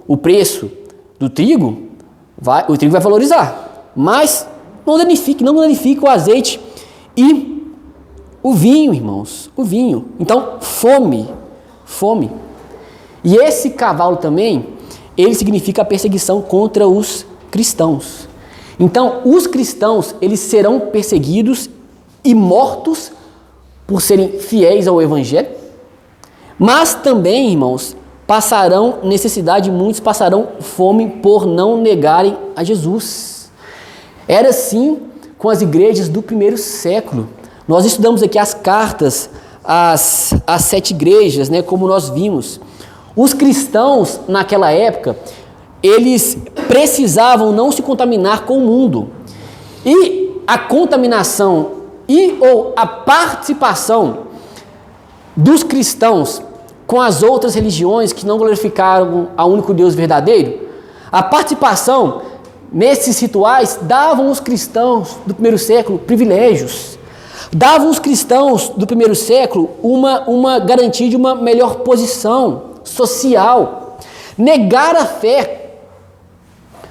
O preço do trigo, o trigo vai valorizar, mas não danifica o azeite e o vinho, irmãos, o vinho. Então, fome. E esse cavalo também, ele significa a perseguição contra os cristãos. Então, os cristãos, eles serão perseguidos e mortos por serem fiéis ao evangelho, mas também, irmãos, passarão necessidade, muitos passarão fome por não negarem a Jesus. Era assim com as igrejas do primeiro século. Nós estudamos aqui as cartas às 7 igrejas, né, como nós vimos. Os cristãos, naquela época, eles precisavam não se contaminar com o mundo. E a contaminação ou a participação dos cristãos com as outras religiões que não glorificaram ao único Deus verdadeiro, a participação nesses rituais davam aos cristãos do primeiro século privilégios. Davam aos cristãos do primeiro século uma garantia de uma melhor posição social. Negar a fé,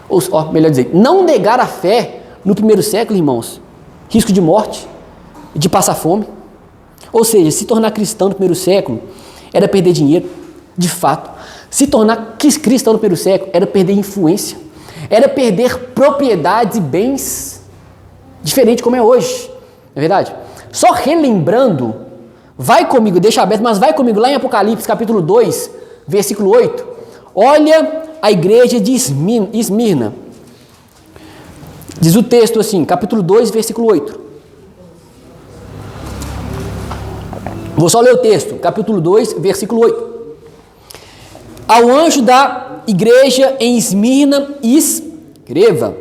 ou melhor dizer, não negar a fé no primeiro século, irmãos, risco de morte, de passar fome. Ou seja, se tornar cristão no primeiro século era perder dinheiro, de fato. Se tornar cristão no primeiro século era perder influência, era perder propriedades e bens, diferente como é hoje, não é verdade? Só relembrando, vai comigo, deixa aberto, mas vai comigo lá em Apocalipse capítulo 2, versículo 8. Olha a igreja de Esmirna. Diz o texto assim, capítulo 2, versículo 8. Vou só ler o texto, capítulo 2, versículo 8. Ao anjo da igreja em Esmirna, escreva: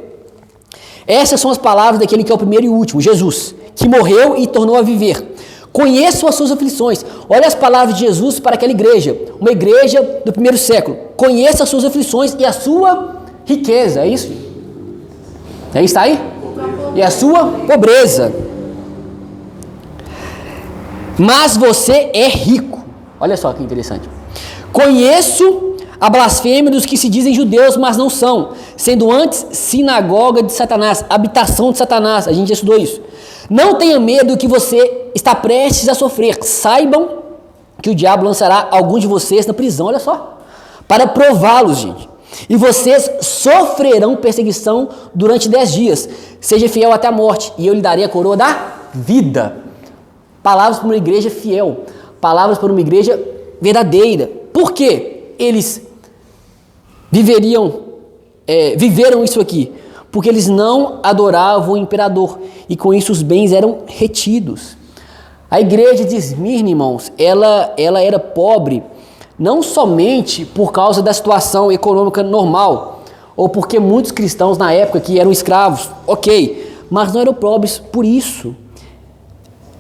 essas são as palavras daquele que é o primeiro e o último, Jesus, que morreu e tornou a viver. Conheço as suas aflições. Olha as palavras de Jesus para aquela igreja, uma igreja do primeiro século. Conheça as suas aflições e a sua riqueza, é isso? É isso aí? E a sua pobreza. Mas você é rico. Olha só que interessante. Conheço a blasfêmia dos que se dizem judeus, mas não são, sendo antes sinagoga de Satanás, habitação de Satanás. A gente já estudou isso. Não tenha medo que você está prestes a sofrer. Saibam que o diabo lançará alguns de vocês na prisão, olha só, para prová-los, gente. E vocês sofrerão perseguição durante 10 dias. Seja fiel até a morte, e eu lhe darei a coroa da vida. Palavras para uma igreja fiel, palavras para uma igreja verdadeira. Por quê? Eles viveram isso aqui, porque eles não adoravam o imperador, e com isso os bens eram retidos. A igreja de Esmirna, irmãos, ela era pobre, não somente por causa da situação econômica normal, ou porque muitos cristãos na época que eram escravos, ok, mas não eram pobres por isso,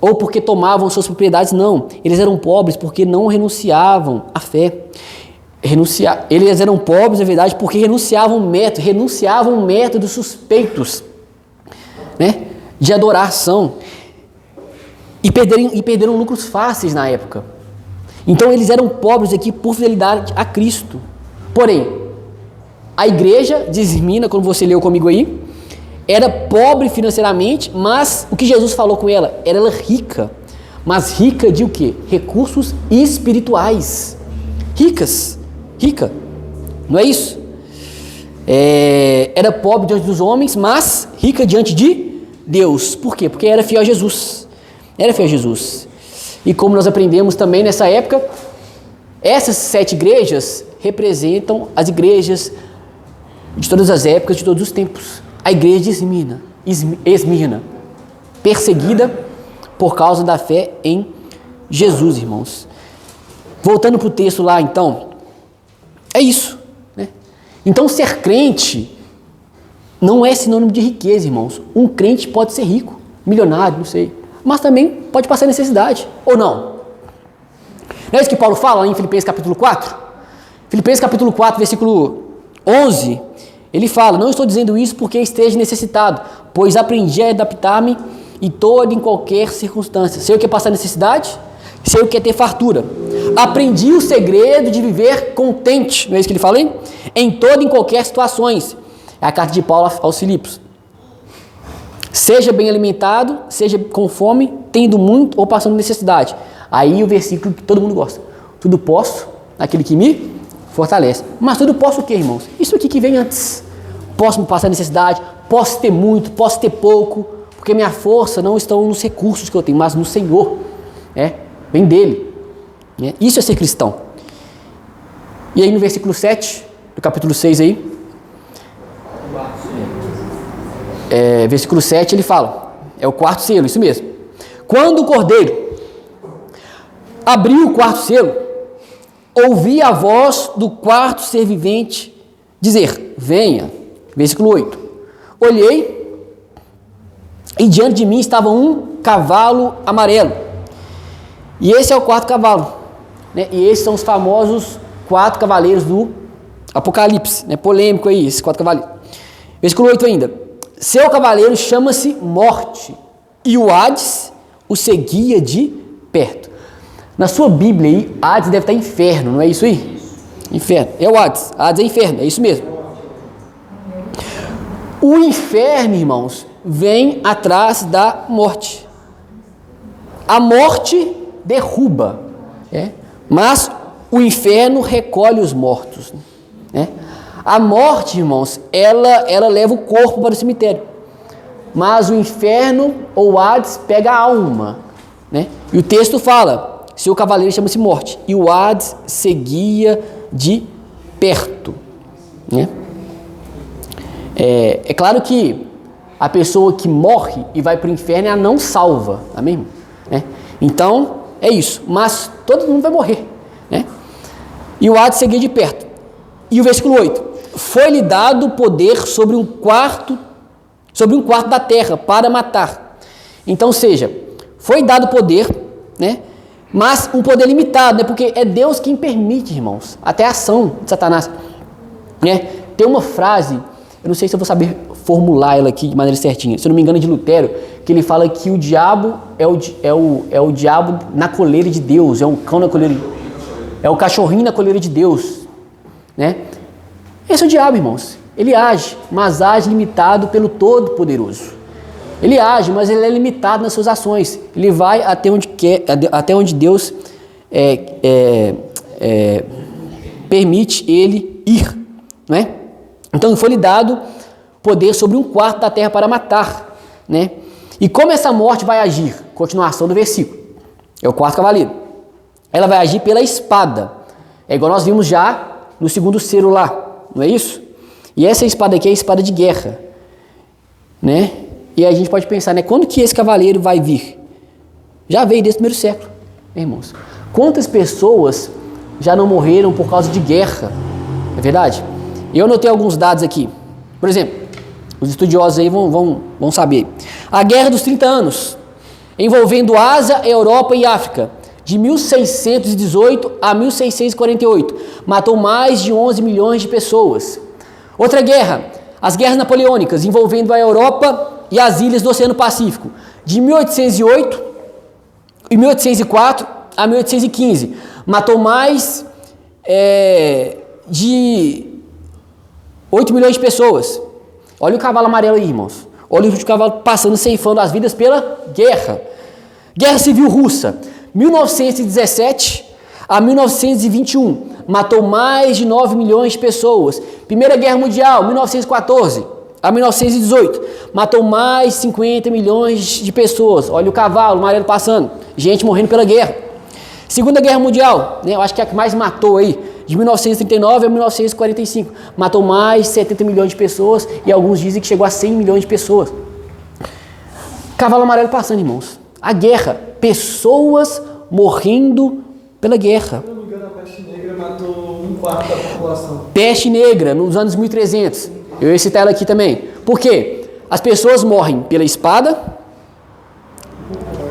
ou porque tomavam suas propriedades, não. Eles eram pobres porque não renunciavam à fé. Eles eram pobres, na verdade, porque renunciavam métodos suspeitos, né, de adoração, e perderam lucros fáceis na época. Então eles eram pobres aqui por fidelidade a Cristo. Porém, a igreja de Esmirna, como você leu comigo aí, era pobre financeiramente, mas o que Jesus falou com ela? Era ela rica, mas rica de o quê? Recursos espirituais. Rica, não é isso? Era pobre diante dos homens, mas rica diante de Deus. Por quê? Porque era fiel a Jesus. E como nós aprendemos também nessa época, essas 7 igrejas representam as igrejas de todas as épocas, de todos os tempos. A igreja de Esmirna, perseguida por causa da fé em Jesus, irmãos. Voltando para o texto lá, então, é isso, né? Então, ser crente não é sinônimo de riqueza, irmãos. Um crente pode ser rico, milionário, não sei, mas também pode passar necessidade, ou não? Não é isso que Paulo fala lá em Filipenses capítulo 4? Filipenses capítulo 4, versículo 11, ele fala: não estou dizendo isso porque esteja necessitado, pois aprendi a adaptar-me em toda e em qualquer circunstância. Sei o que é passar necessidade, sei o que é ter fartura. Aprendi o segredo de viver contente, não é isso que ele fala aí? Em toda e em qualquer situações. É a carta de Paulo aos Filipos. Seja bem alimentado, seja com fome, tendo muito ou passando necessidade. Aí o versículo que todo mundo gosta: tudo posso naquele que me fortalece. Mas tudo posso o quê, irmãos? Isso aqui que vem antes. Posso me passar necessidade, posso ter muito, posso ter pouco, porque minha força não está nos recursos que eu tenho, mas no Senhor. Vem dele. Isso é ser cristão. E aí no versículo 7, do capítulo 6 aí, versículo 7 ele fala, é o quarto selo, isso mesmo. Quando o cordeiro abriu o quarto selo, ouvi a voz do quarto ser vivente dizer: venha. Versículo 8. Olhei e diante de mim estava um cavalo amarelo. E esse é o quarto cavalo, E esses são os famosos 4 cavaleiros do Apocalipse, polêmico aí, esses 4 cavaleiros. Versículo 8 ainda. Seu cavaleiro chama-se Morte, e o Hades o seguia de perto. Na sua Bíblia aí, Hades deve estar inferno, não é isso aí? Inferno, é o Hades. Hades é inferno, é isso mesmo. O inferno, irmãos, vem atrás da morte. A morte derruba, mas o inferno recolhe os mortos. A morte, irmãos, ela leva o corpo para o cemitério, mas o inferno ou Hades pega a alma, E o texto fala: seu cavaleiro chama-se Morte, e o Hades seguia de perto. É claro que a pessoa que morre e vai para o inferno é a não salva, amém? Então, é isso, mas todo mundo vai morrer, E o Hades seguia de perto. E o versículo 8: foi-lhe dado poder sobre um quarto da terra para matar. Então, seja, foi dado poder, mas um poder limitado, porque é Deus quem permite, irmãos, até a ação de Satanás. Tem uma frase, eu não sei se eu vou saber formular ela aqui de maneira certinha, se eu não me engano é de Lutero, que ele fala que o diabo é o diabo na coleira de Deus, é um cão na coleira, é o cachorrinho na coleira de Deus, Esse é o diabo, irmãos. Ele age, mas age limitado pelo Todo-Poderoso. Ele age, mas ele é limitado nas suas ações. Ele vai até onde quer, até onde Deus permite ele ir, Então foi-lhe dado poder sobre um quarto da terra para matar, E como essa morte vai agir? Continuação do versículo. É o quarto cavaleiro. Ela vai agir pela espada. É igual nós vimos já no segundo selo lá, não é isso? E essa espada aqui é a espada de guerra, E a gente pode pensar, quando que esse cavaleiro vai vir? Já veio desde o primeiro século, irmãos. Quantas pessoas já não morreram por causa de guerra? É verdade? Eu anotei alguns dados aqui. Por exemplo, os estudiosos aí vão saber. A Guerra dos 30 Anos, envolvendo Ásia, Europa e África, de 1618 a 1648, matou mais de 11 milhões de pessoas. Outra guerra, as guerras napoleônicas, envolvendo a Europa e as ilhas do Oceano Pacífico, de 1808 e 1804 a 1815, matou mais de 8 milhões de pessoas. Olha o cavalo amarelo aí, irmãos. Olha o cavalo passando, ceifando as vidas pela guerra. Guerra Civil Russa, 1917 a 1921, matou mais de 9 milhões de pessoas. Primeira Guerra Mundial, 1914 a 1918, matou mais de 50 milhões de pessoas. Olha o cavalo amarelo passando, gente morrendo pela guerra. Segunda Guerra Mundial, eu acho que é a que mais matou aí, de 1939 a 1945, matou mais de 70 milhões de pessoas, e alguns dizem que chegou a 100 milhões de pessoas. Cavalo amarelo passando, irmãos. A guerra, pessoas morrendo pela guerra. Se não me engano, a peste negra matou um quarto da população. Peste negra, nos anos 1300. Eu ia citar ela aqui também. Por quê? As pessoas morrem pela espada,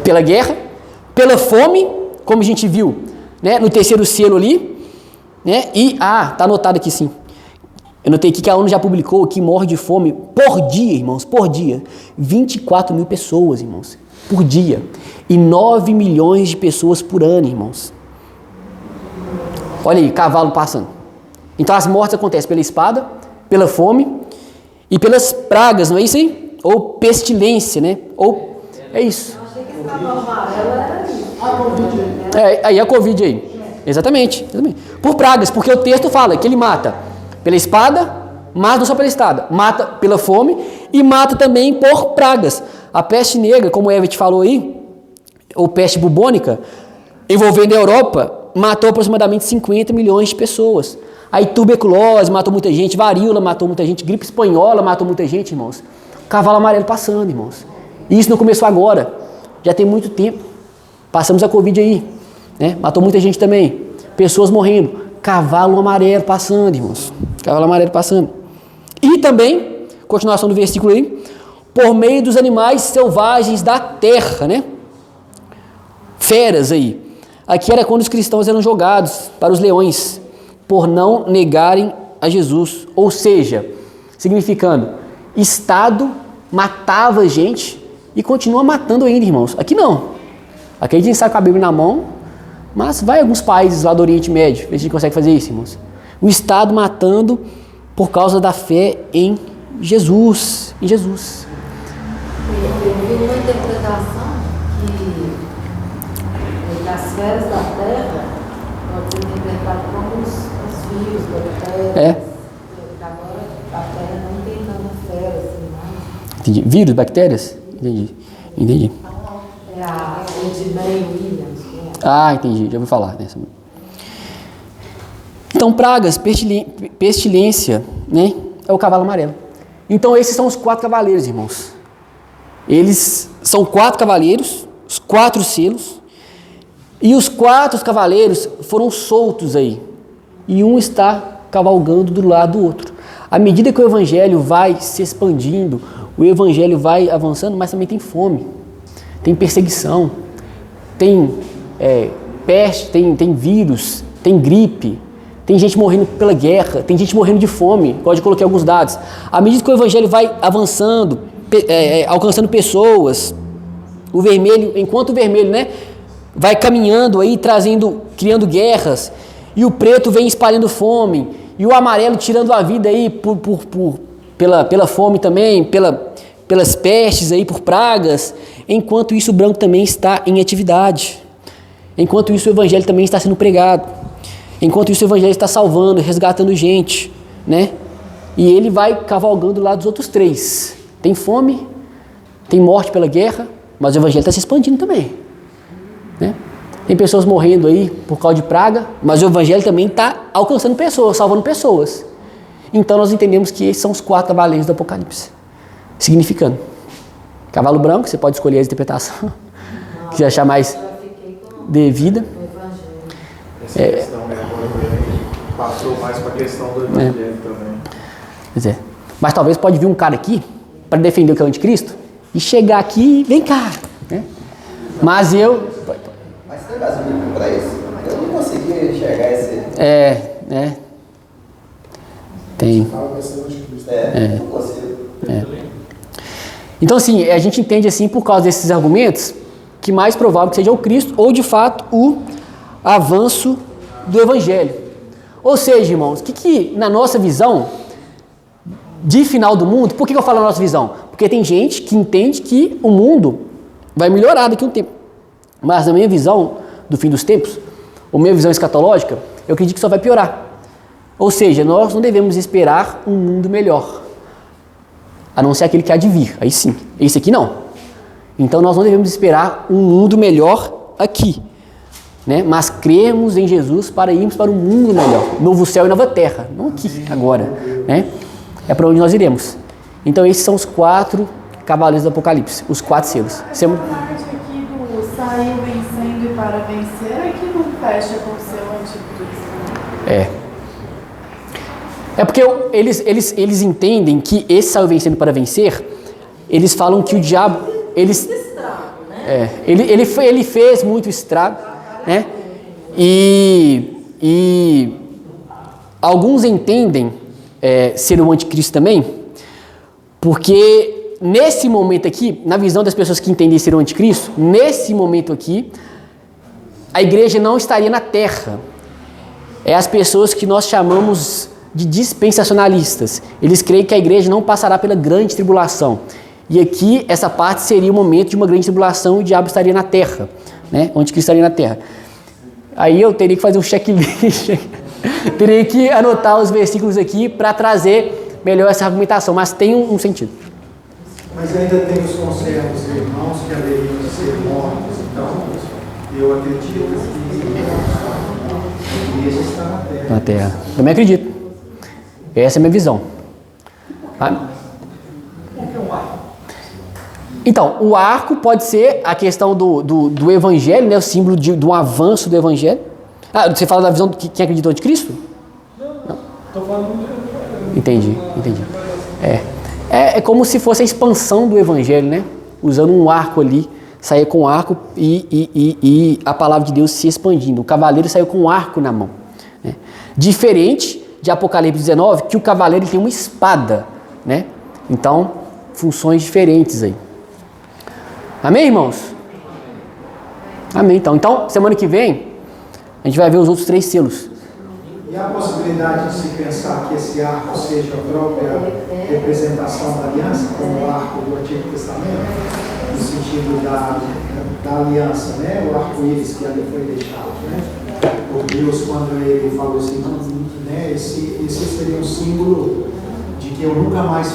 pela guerra, pela fome, como a gente viu, né, no terceiro selo ali, né? E, tá anotado aqui sim. Eu notei aqui que a ONU já publicou que morre de fome por dia, irmãos, por dia. 24 mil pessoas, irmãos, por dia. E 9 milhões de pessoas por ano, irmãos. Olha aí, cavalo passando. Então as mortes acontecem pela espada, pela fome e pelas pragas, não é isso aí? Ou pestilência, né? Ou, é isso. Aí a Covid aí. Exatamente. Por pragas, porque o texto fala que ele mata pela espada, mas não só pela espada, mata pela fome e mata também por pragas. A peste negra, como o Everett falou aí, ou peste bubônica, envolvendo a Europa, matou aproximadamente 50 milhões de pessoas. Aí tuberculose matou muita gente, varíola matou muita gente, gripe espanhola matou muita gente, irmãos. Cavalo amarelo passando, irmãos. E isso não começou agora, já tem muito tempo. Passamos a Covid aí, né? Matou muita gente também. Pessoas morrendo. Cavalo amarelo passando, irmãos. Cavalo amarelo passando. E também, continuação do versículo aí, por meio dos animais selvagens da terra, né? Feras aí. Aqui era quando os cristãos eram jogados para os leões, por não negarem a Jesus. Ou seja, significando, Estado matava gente e continua matando ainda, irmãos. Aqui não. Aqui a gente sai com a Bíblia na mão, mas vai a alguns países lá do Oriente Médio, ver se a gente consegue fazer isso, irmãos. O Estado matando por causa da fé em Jesus. Em Jesus. Eu vi uma interpretação que as feras da terra pode ser interpretado como os vírus, bactérias. Agora a terra não tem tanta fera assim mais. Entendi. Vírus, bactérias? Entendi. É a Edmei Williams. Entendi. Já ouvi falar dessa. Então, pragas, pestilência, né? É o cavalo amarelo. Então, esses são os 4 cavaleiros, irmãos. Eles são 4 cavaleiros, os 4 selos. E os 4 cavaleiros foram soltos aí. E um está cavalgando do lado do outro. À medida que o evangelho vai se expandindo, o evangelho vai avançando, mas também tem fome, tem perseguição, tem peste, tem vírus, tem gripe, tem gente morrendo pela guerra, tem gente morrendo de fome, igual eu coloquei alguns dados. À medida que o evangelho vai avançando, alcançando pessoas, o vermelho, enquanto o vermelho, né, vai caminhando aí, criando guerras, e o preto vem espalhando fome, e o amarelo tirando a vida aí pela fome também, pelas pestes aí, por pragas. Enquanto isso, o branco também está em atividade. Enquanto isso, o evangelho também está sendo pregado. Enquanto isso, o evangelho está salvando, resgatando gente, né? E ele vai cavalgando lá dos outros 3. Tem fome, tem morte pela guerra, mas o evangelho está se expandindo também, né? Tem pessoas morrendo aí por causa de praga, mas o evangelho também está alcançando pessoas, salvando pessoas. Então nós entendemos que esses são os 4 cavaleiros do Apocalipse. Significando, cavalo branco, você pode escolher a interpretação que você achar mais devida. Essa questão, né, agora passou mais para a questão do evangelho também. Pois é. Mas talvez pode vir um cara aqui para defender o que é o anticristo e chegar aqui e vem cá, né? Mas eu... Mas tem base bíblica para isso? Eu não conseguia enxergar esse... Tem. Não consigo. Então, assim, a gente entende, assim, por causa desses argumentos, que mais provável que seja o Cristo ou, de fato, o avanço do Evangelho. Ou seja, irmãos, que na nossa visão de final do mundo, por que eu falo na nossa visão? Porque tem gente que entende que o mundo vai melhorar daqui a um tempo. Mas na minha visão do fim dos tempos, ou minha visão escatológica, eu acredito que só vai piorar. Ou seja, nós não devemos esperar um mundo melhor, a não ser aquele que há de vir. Aí sim, esse aqui não. Então nós não devemos esperar um mundo melhor aqui, né? Mas cremos em Jesus para irmos para um mundo melhor, novo céu e nova terra, não aqui, agora, né? É para onde nós iremos. Então esses são os 4 cavaleiros do Apocalipse, os 4 selos. A parte aqui do saiu vencendo e para vencer é que não fecha com o seu anticristo. É porque eles entendem que esse saiu vencendo para vencer, eles falam que o diabo, ele fez muito estrago, né? E alguns entendem ser o anticristo também, porque nesse momento aqui, na visão das pessoas que entendem ser o anticristo, nesse momento aqui, a igreja não estaria na terra. É as pessoas que nós chamamos de dispensacionalistas. Eles creem que a igreja não passará pela grande tribulação. E aqui, essa parte seria o momento de uma grande tribulação e o diabo estaria na terra, né? Onde Cristo estaria na terra. Aí eu teria que fazer um checklist, teria que anotar os versículos aqui para trazer melhor essa argumentação, mas tem um sentido. Mas ainda tem os conservos irmãos que haveriam de ser mortos, então eu acredito que a igreja está na terra. Na terra. Também acredito. Essa é a minha visão. Então, o arco pode ser a questão do evangelho, né? O símbolo de um avanço do evangelho. Você fala da visão de quem acreditou de Cristo? Não. Estou falando de... Entendi. É como se fosse a expansão do evangelho, né? Usando um arco ali, sair com um arco e a palavra de Deus se expandindo. O cavaleiro saiu com um arco na mão, né? Diferente de Apocalipse 19, que o cavaleiro tem uma espada, né? Então, funções diferentes aí. Amém, irmãos? Amém, então. Então, semana que vem, a gente vai ver os outros 3 selos. E a possibilidade de se pensar que esse arco seja a própria representação da aliança, como o arco do Antigo Testamento, no sentido da aliança, né? O arco-íris que ali foi deixado, né? Por Deus, quando ele falou assim, né? Esse seria um símbolo de que eu nunca mais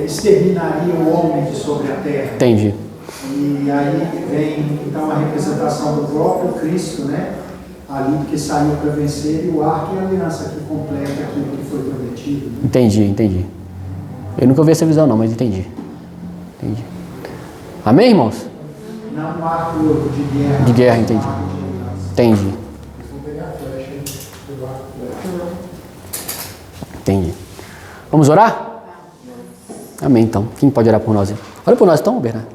exterminaria o homem de sobre a terra. Entendi. E aí vem então a representação do próprio Cristo, né? Ali que saiu para vencer, e o arco e a aliança que completa aquilo que foi prometido. Né? Entendi. Eu nunca ouvi essa visão não, mas entendi. Amém, irmãos? Não o arco de guerra. De guerra, entendi. Entendi. Vamos orar? Amém, então. Quem pode orar por nós? Ora por nós, então, Bernardo.